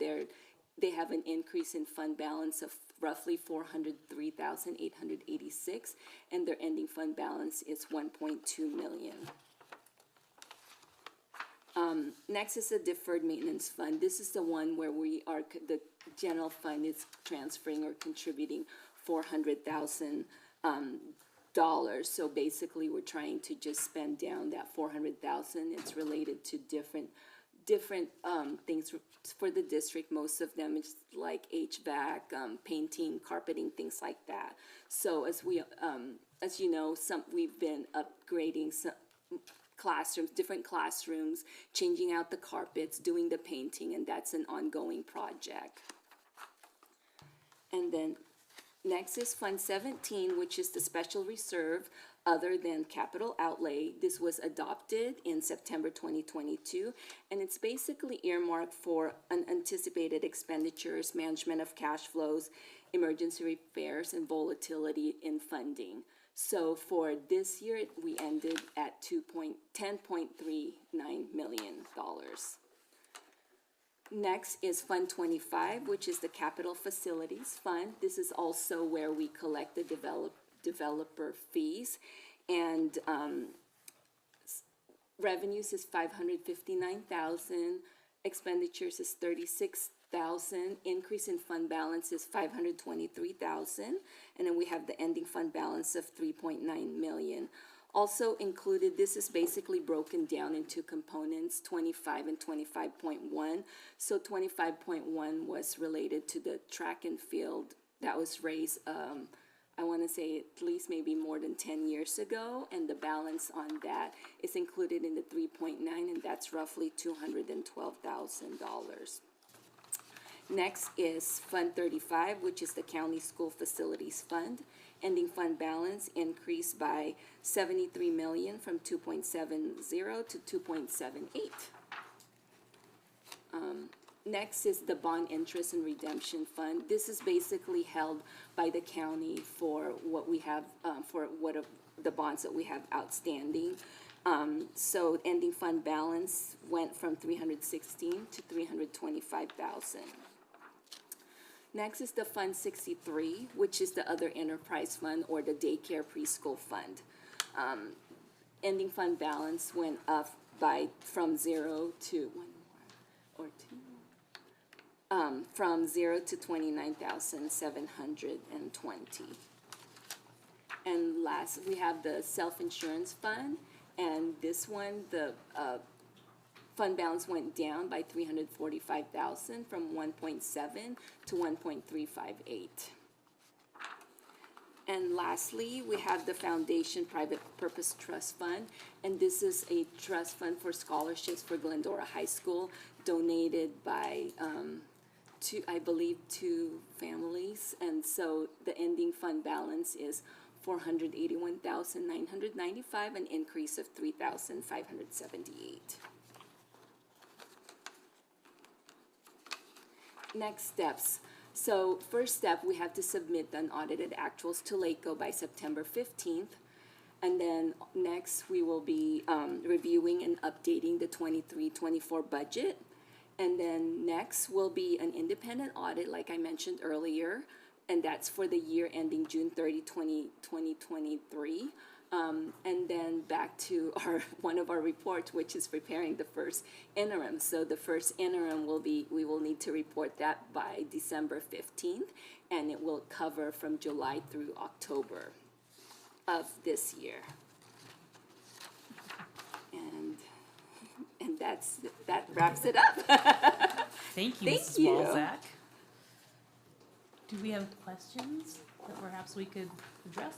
O: they have an increase in fund balance of roughly $403,886, and their ending fund balance is $1.2 million. Next is the Deferred Maintenance Fund. This is the one where the general fund is transferring or contributing $400,000. So basically, we're trying to just spend down that $400,000. It's related to different things for the district. Most of them is like HVAC, painting, carpeting, things like that. So as you know, we've been upgrading some classrooms, different classrooms, changing out the carpets, doing the painting, and that's an ongoing project. And then next is Fund 17, which is the special reserve other than capital outlay. This was adopted in September 2022, and it's basically earmarked for unanticipated expenditures, management of cash flows, emergency repairs, and volatility in funding. So for this year, we ended at $10.39 million. Next is Fund 25, which is the Capital Facilities Fund. This is also where we collect the developer fees, and revenues is $559,000, expenditures is $36,000, increase in fund balance is $523,000, and then we have the ending fund balance of $3.9 million. Also included, this is basically broken down into components, 25 and 25.1. So 25.1 was related to the track and field that was raised, I want to say at least maybe more than 10 years ago, and the balance on that is included in the 3.9, and that's roughly $212,000. Next is Fund 35, which is the County School Facilities Fund, Ending fund balance increased by 73 million from 2.70 to 2.78. Next is the bond interest and redemption fund. This is basically held by the county for what we have, the bonds that we have outstanding. So ending fund balance went from 316 to 325,000. Next is the Fund 63, which is the other enterprise fund or the daycare preschool fund. Ending fund balance went up from 0 to from 0 to 29,720. And last, we have the self-insurance fund, and this one, the fund balance went down by 345,000 from 1.7 to 1.358. And lastly, we have the Foundation Private Purpose Trust Fund, and this is a trust fund for scholarships for Glendora High School, donated by I believe two families, and so the ending fund balance is 481,995, an increase of 3,578. Next steps. So first step, we have to submit the unaudited actuals to LACO by September 15th. And then next, we will be reviewing and updating the 23-24 budget. And then next will be an independent audit, like I mentioned earlier, and that's for the year ending June 30, 2023. And then back to one of our reports, which is preparing the first interim. So the first interim we will need to report that by December 15th, and it will cover from July through October of this year. And that wraps it up.
N: Thank you,
O: Thank
N: Mrs.
O: you.
N: Walzak. Do we have questions that perhaps we could address?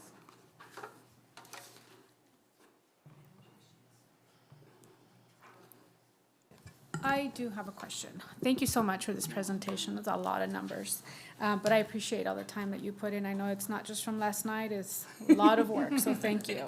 J: I do have a question. Thank you so much for this presentation. It's a lot of numbers, but I appreciate all the time that you put in. I know it's not just from last night, it's a lot of work, so thank you.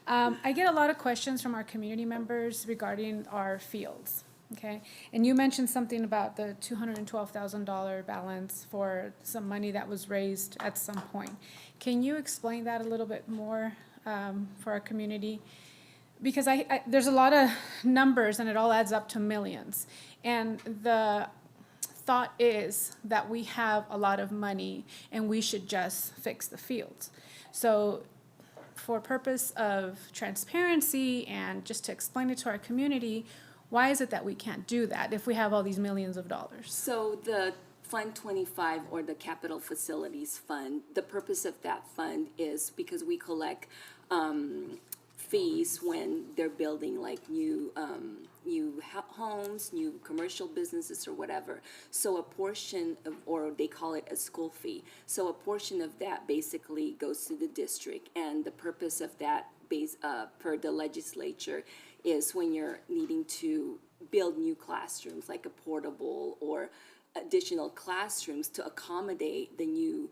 J: I get a lot of questions from our community members regarding our fields, okay? And you mentioned something about the $212,000 balance for some money that was raised at some point. Can you explain that a little bit more for our community? Because there's a lot of numbers and it all adds up to millions. And the thought is that we have a lot of money and we should just fix the fields. So for purpose of transparency and just to explain it to our community, why is it that we can't do that if we have all these millions of dollars?
O: So the Fund 25, or the Capital Facilities Fund, the purpose of that fund is because we collect fees when they're building like new homes, new commercial businesses or whatever. So a portion of, or they call it a school fee. So a portion of that basically goes to the district, and the purpose of that per the legislature is when you're needing to build new classrooms, like a portable or additional classrooms to accommodate the new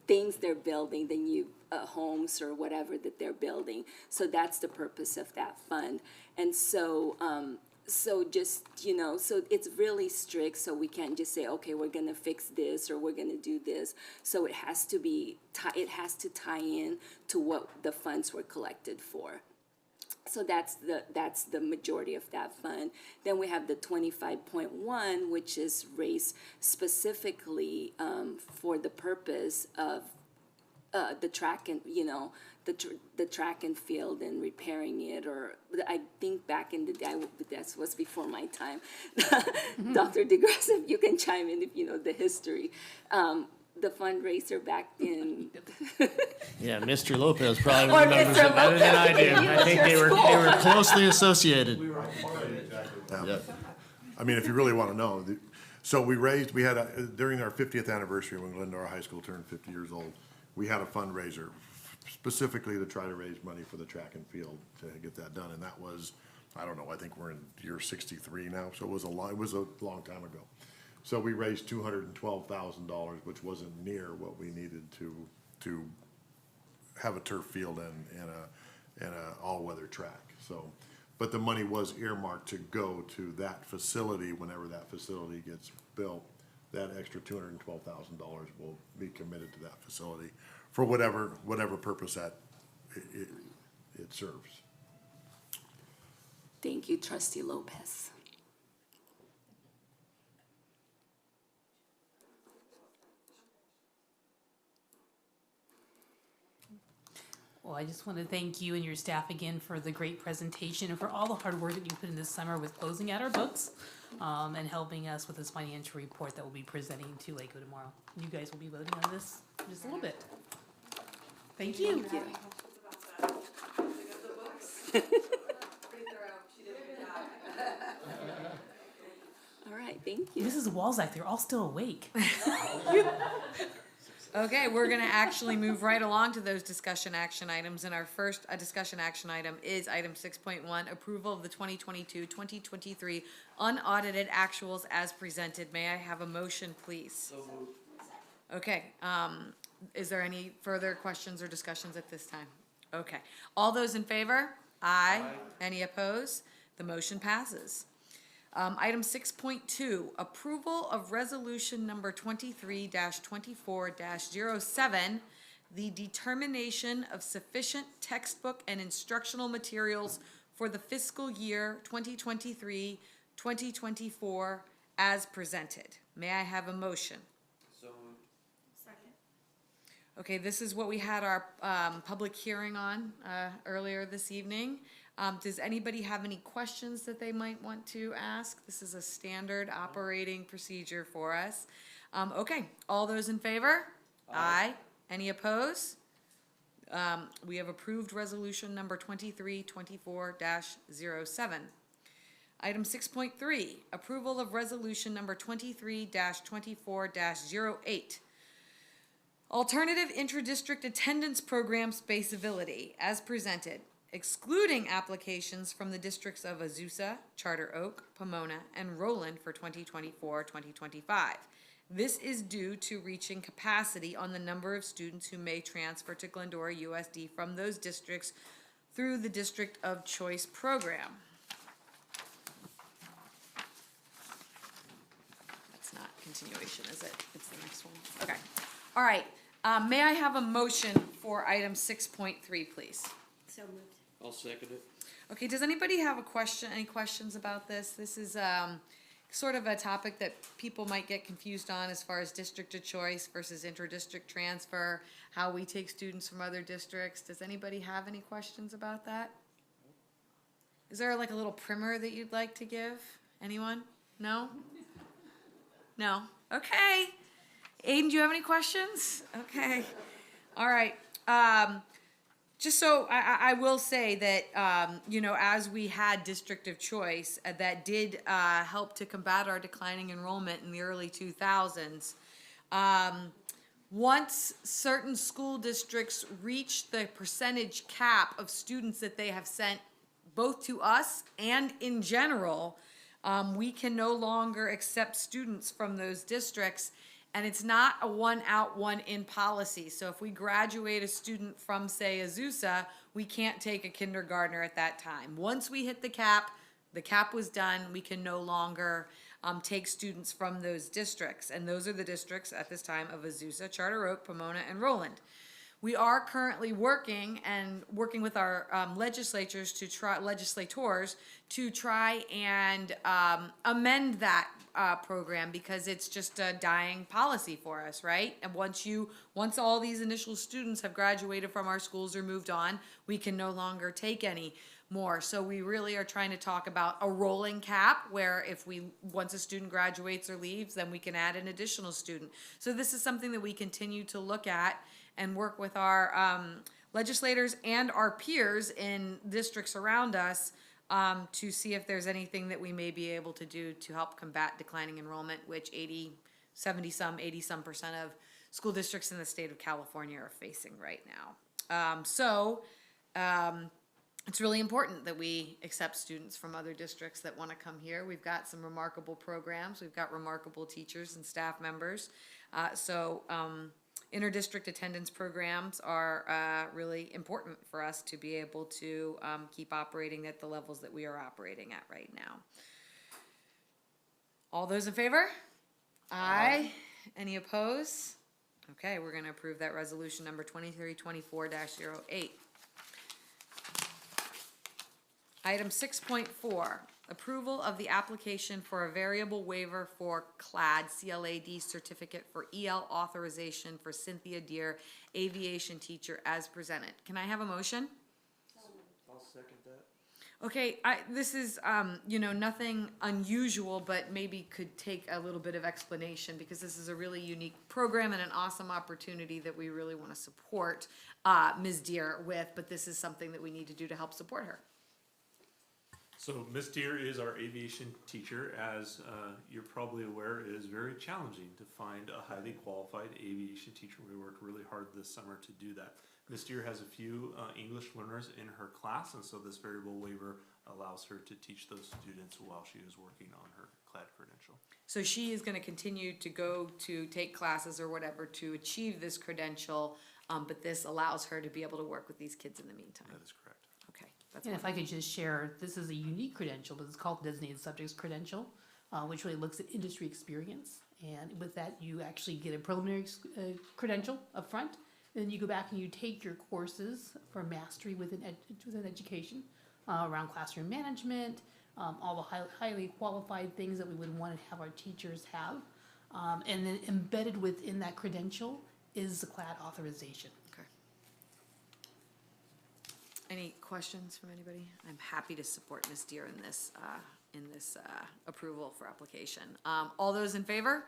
O: things they're building, the new homes or whatever that they're building. So that's the purpose of that fund. And so, so it's really strict. So we can't just say, okay, we're gonna fix this or we're gonna do this. So it has to be, it has to tie in to what the funds were collected for. So that's the majority of that fund. Then we have the 25.1, which is raised specifically for the purpose of the track and the track and field and repairing it. Or I think back in the day, that was before my time. Dr. DeGrasse, if you can chime in if you know the history. The fundraiser back in.
M: Yeah, Mr. Lopez probably
O: Or
M: remembers
O: Mr.
M: it better than I do.
O: Lopez.
M: I think they were closely associated.
K: Yeah. I mean, if you really want to know, so we had during our 50th anniversary when Glendora High School turned 50 years old, we had a fundraiser specifically to try to raise money for the track and field to get that done. And that was, I don't know, I think we're in year 63 now. So it was a long time ago. So we raised $212,000, which wasn't near what we needed to have a turf field and a all-weather track. So, but the money was earmarked to go to that facility whenever that facility gets built. That extra $212,000 will be committed to that facility for whatever purpose that it serves.
O: Thank you, Trustee Lopez.
N: Well, I just want to thank you and your staff again for the great presentation and for all the hard work that you put in this summer with closing out our books and helping us with this financial report that we'll be presenting to Lakewood tomorrow. You guys will be voting on this in just a little bit. Thank you.
O: Thank you. All right, thank you.
N: Mrs. Walzak, they're all still awake.
A: Okay, we're gonna actually move right along to those discussion action items, and our first discussion action item is item 6.1, approval of the 2022-2023 unaudited actuals as presented. May I have a motion, please?
I: So moved.
A: Okay, is there any further questions or discussions at this time? Okay, all those in favor? Aye. Any opposed? The motion passes. Item 6.2, approval of resolution number 23-24-07, the determination of sufficient textbook and instructional materials for the fiscal year 2023-2024 as presented. May I have a motion?
I: So moved.
A: Okay, this is what we had our public hearing on earlier this evening. Does anybody have any questions that they might want to ask? This is a standard operating procedure for us. Okay, all those in favor? Aye. Any opposed? We have approved resolution number 23-24-07. Item 6.3, approval of resolution number 23-24-08. Alternative intra-district attendance program spaceability as presented, excluding applications from the districts of Azusa, Charter Oak, Pomona, and Roland for 2024-2025. This is due to reaching capacity on the number of students who may transfer to Glendora USD from those districts through the District of Choice program. That's not continuation, is it? It's the next one. Okay. All right. May I have a motion for item 6.3, please?
L: So moved.
I: I'll second it.
A: Okay, does anybody have a question, any questions about this? This is sort of a topic that people might get confused on as far as district of choice versus inter-district transfer, how we take students from other districts. Does anybody have any questions about that? Is there like a little primer that you'd like to give? Anyone? No? No? Okay. Aiden, do you have any questions? Okay. All right. Just so I will say that, as we had District of Choice, that did help to combat our declining enrollment in the early 2000s. Once certain school districts reach the percentage cap of students that they have sent both to us and in general, we can no longer accept students from those districts. And it's not a one out, one in policy. So if we graduate a student from, say, Azusa, we can't take a kindergartner at that time. Once we hit the cap was done. We can no longer take students from those districts. And those are the districts at this time of Azusa, Charter Oak, Pomona, and Roland. We are currently working with our legislators to try and amend that program, because it's just a dying policy for us, right? And once all these initial students have graduated from our schools or moved on, we can no longer take any more. So we really are trying to talk about a rolling cap, where once a student graduates or leaves, then we can add an additional student. So this is something that we continue to look at and work with our legislators and our peers in districts around us to see if there's anything that we may be able to do to help combat declining enrollment, which 80-some% of school districts in the state of California are facing right now. it's really important that we accept students from other districts that want to come here. We've got some remarkable programs. We've got remarkable teachers and staff members. Inter-district attendance programs are really important for us to be able to keep operating at the levels that we are operating at right now. All those in favor? Aye. Any opposed? Okay, we're going to approve that resolution number 2324-08. Item 6.4, approval of the application for a variable waiver for CLAD, C-L-A-D certificate for EL authorization for Cynthia Deere, aviation teacher, as presented. Can I have a motion?
I: I'll second that.
A: Okay, this is, nothing unusual, but maybe could take a little bit of explanation because this is a really unique program and an awesome opportunity that we really want to support Ms. Deere with, but this is something that we need to do to help support her.
P: So Ms. Deere is our aviation teacher. As you're probably aware, it is very challenging to find a highly qualified aviation teacher. We worked really hard this summer to do that. Ms. Deere has a few English learners in her class, and so this variable waiver allows her to teach those students while she is working on her CLAD credential.
A: So she is going to continue to go to take classes or whatever to achieve this credential, but this allows her to be able to work with these kids in the meantime.
P: That is correct.
A: Okay. That's
N: And if I could just share, this is a unique credential, but it's called Designated Subjects Credential, which really looks at industry experience. And with that, you actually get a preliminary credential up front. Then you go back and you take your courses for mastery within education around classroom management, all the highly qualified things that we would want to have our teachers have. And then embedded within that credential is the CLAD authorization.
A: Okay. Any questions from anybody? I'm happy to support Ms. Deere in this approval for application. All those in favor?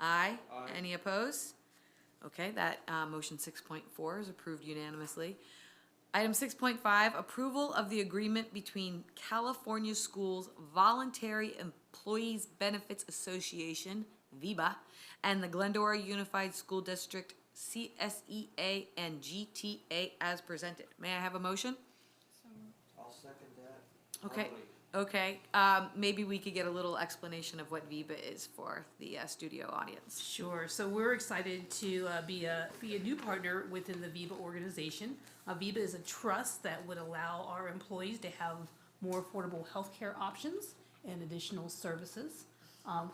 A: Aye.
I: Aye.
A: Any opposed? Okay, that motion 6.4 is approved unanimously. Item 6.5, approval of the agreement between California Schools Voluntary Employees Benefits Association, VEBA, and the Glendora Unified School District, CSEA and GTA as presented. May I have a motion?
I: I'll second that.
A: Okay. Okay, maybe we could get a little explanation of what VEBA is for the studio audience.
N: Sure. So we're excited to be a new partner within the VEBA organization. VEBA is a trust that would allow our employees to have more affordable healthcare options and additional services.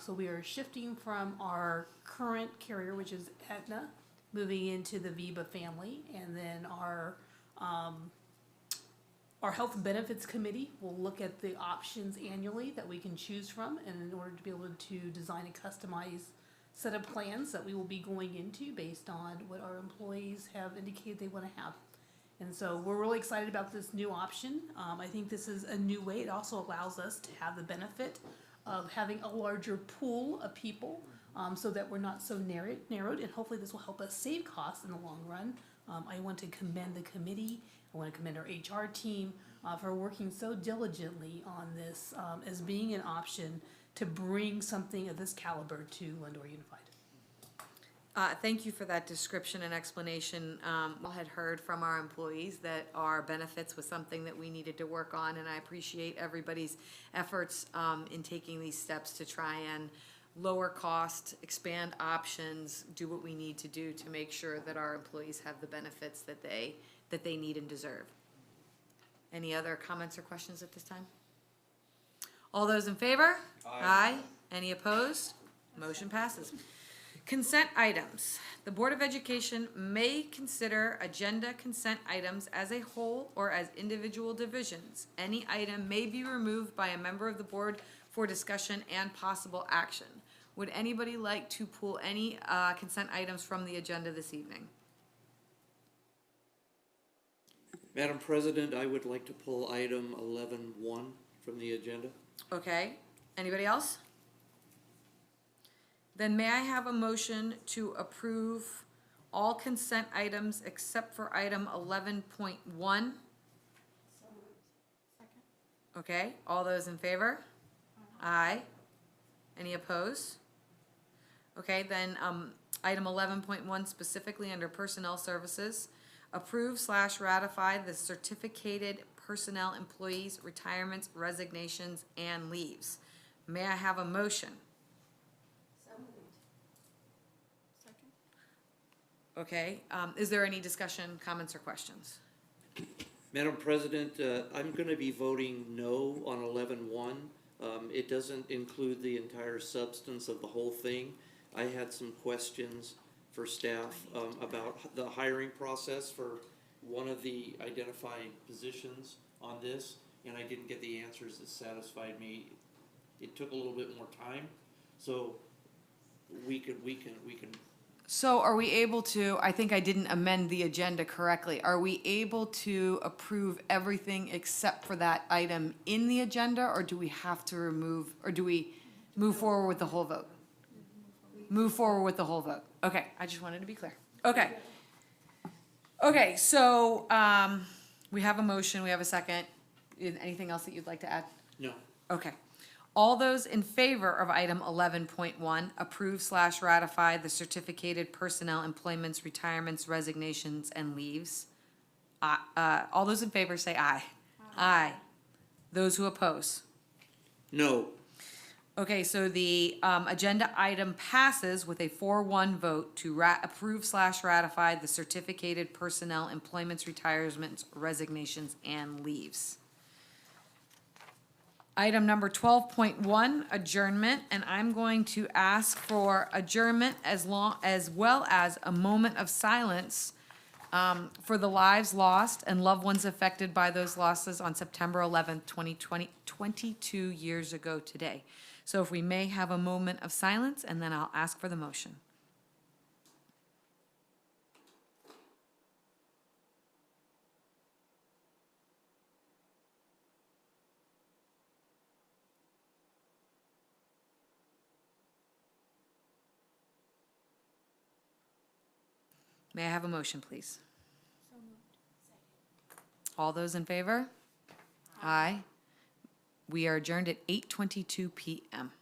N: So we are shifting from our current carrier, which is Aetna, moving into the VEBA family, and then our Health and Benefits Committee will look at the options annually that we can choose from, and in order to be able to design a customized set of plans that we will be going into based on what our employees have indicated they want to have. And so we're really excited about this new option. I think this is a new way. It also allows us to have the benefit of having a larger pool of people so that we're not so narrowed, and hopefully this will help us save costs in the long run. I want to commend the committee. I want to commend our HR team for working so diligently on this as being an option to bring something of this caliber to Glendora Unified.
A: Thank you for that description and explanation. We had heard from our employees that our benefits was something that we needed to work on, and I appreciate everybody's efforts in taking these steps to try and lower cost, expand options, do what we need to do to make sure that our employees have the benefits that they need and deserve. Any other comments or questions at this time? All those in favor? Aye. Any opposed? Motion passes. Consent items. The Board of Education may consider agenda consent items as a whole or as individual divisions. Any item may be removed by a member of the board for discussion and possible action. Would anybody like to pull any consent items from the agenda this evening?
I: Madam President, I would like to pull item 11.1 from the agenda.
A: Okay. Anybody else? Then may I have a motion to approve all consent items except for item 11.1? Okay, all those in favor? Aye. Any opposed? Okay, then item 11.1 specifically under personnel services. Approve / ratify the certificated personnel, employees, retirements, resignations, and leaves. May I have a motion? Okay, is there any discussion, comments, or questions?
I: Madam President, I'm going to be voting no on 11-1. It doesn't include the entire substance of the whole thing. I had some questions for staff about the hiring process for one of the identified positions on this, and I didn't get the answers that satisfied me. It took a little bit more time, so we can.
A: So are we able to, I think I didn't amend the agenda correctly, are we able to approve everything except for that item in the agenda, or do we have to remove, or do we move forward with the whole vote? Move forward with the whole vote. Okay, I just wanted to be clear. Okay. Okay, so we have a motion, we have a second. Anything else that you'd like to add?
I: No.
A: Okay. All those in favor of item 11.1, approve/ratify the certificated personnel employments, retirements, resignations, and leaves. All those in favor say aye. Aye. Those who oppose?
I: No.
A: Okay, so the agenda item passes with a 4-1 vote to approve/ratify the certificated personnel employments, retirements, resignations, and leaves. Item number 12.1, adjournment, and I'm going to ask for adjournment as well as a moment of silence for the lives lost and loved ones affected by those losses on September 11th, 2020, 22 years ago today. So if we may have a moment of silence, and then I'll ask for the motion. May I have a motion, please? All those in favor? Aye. We are adjourned at 8:22 p.m.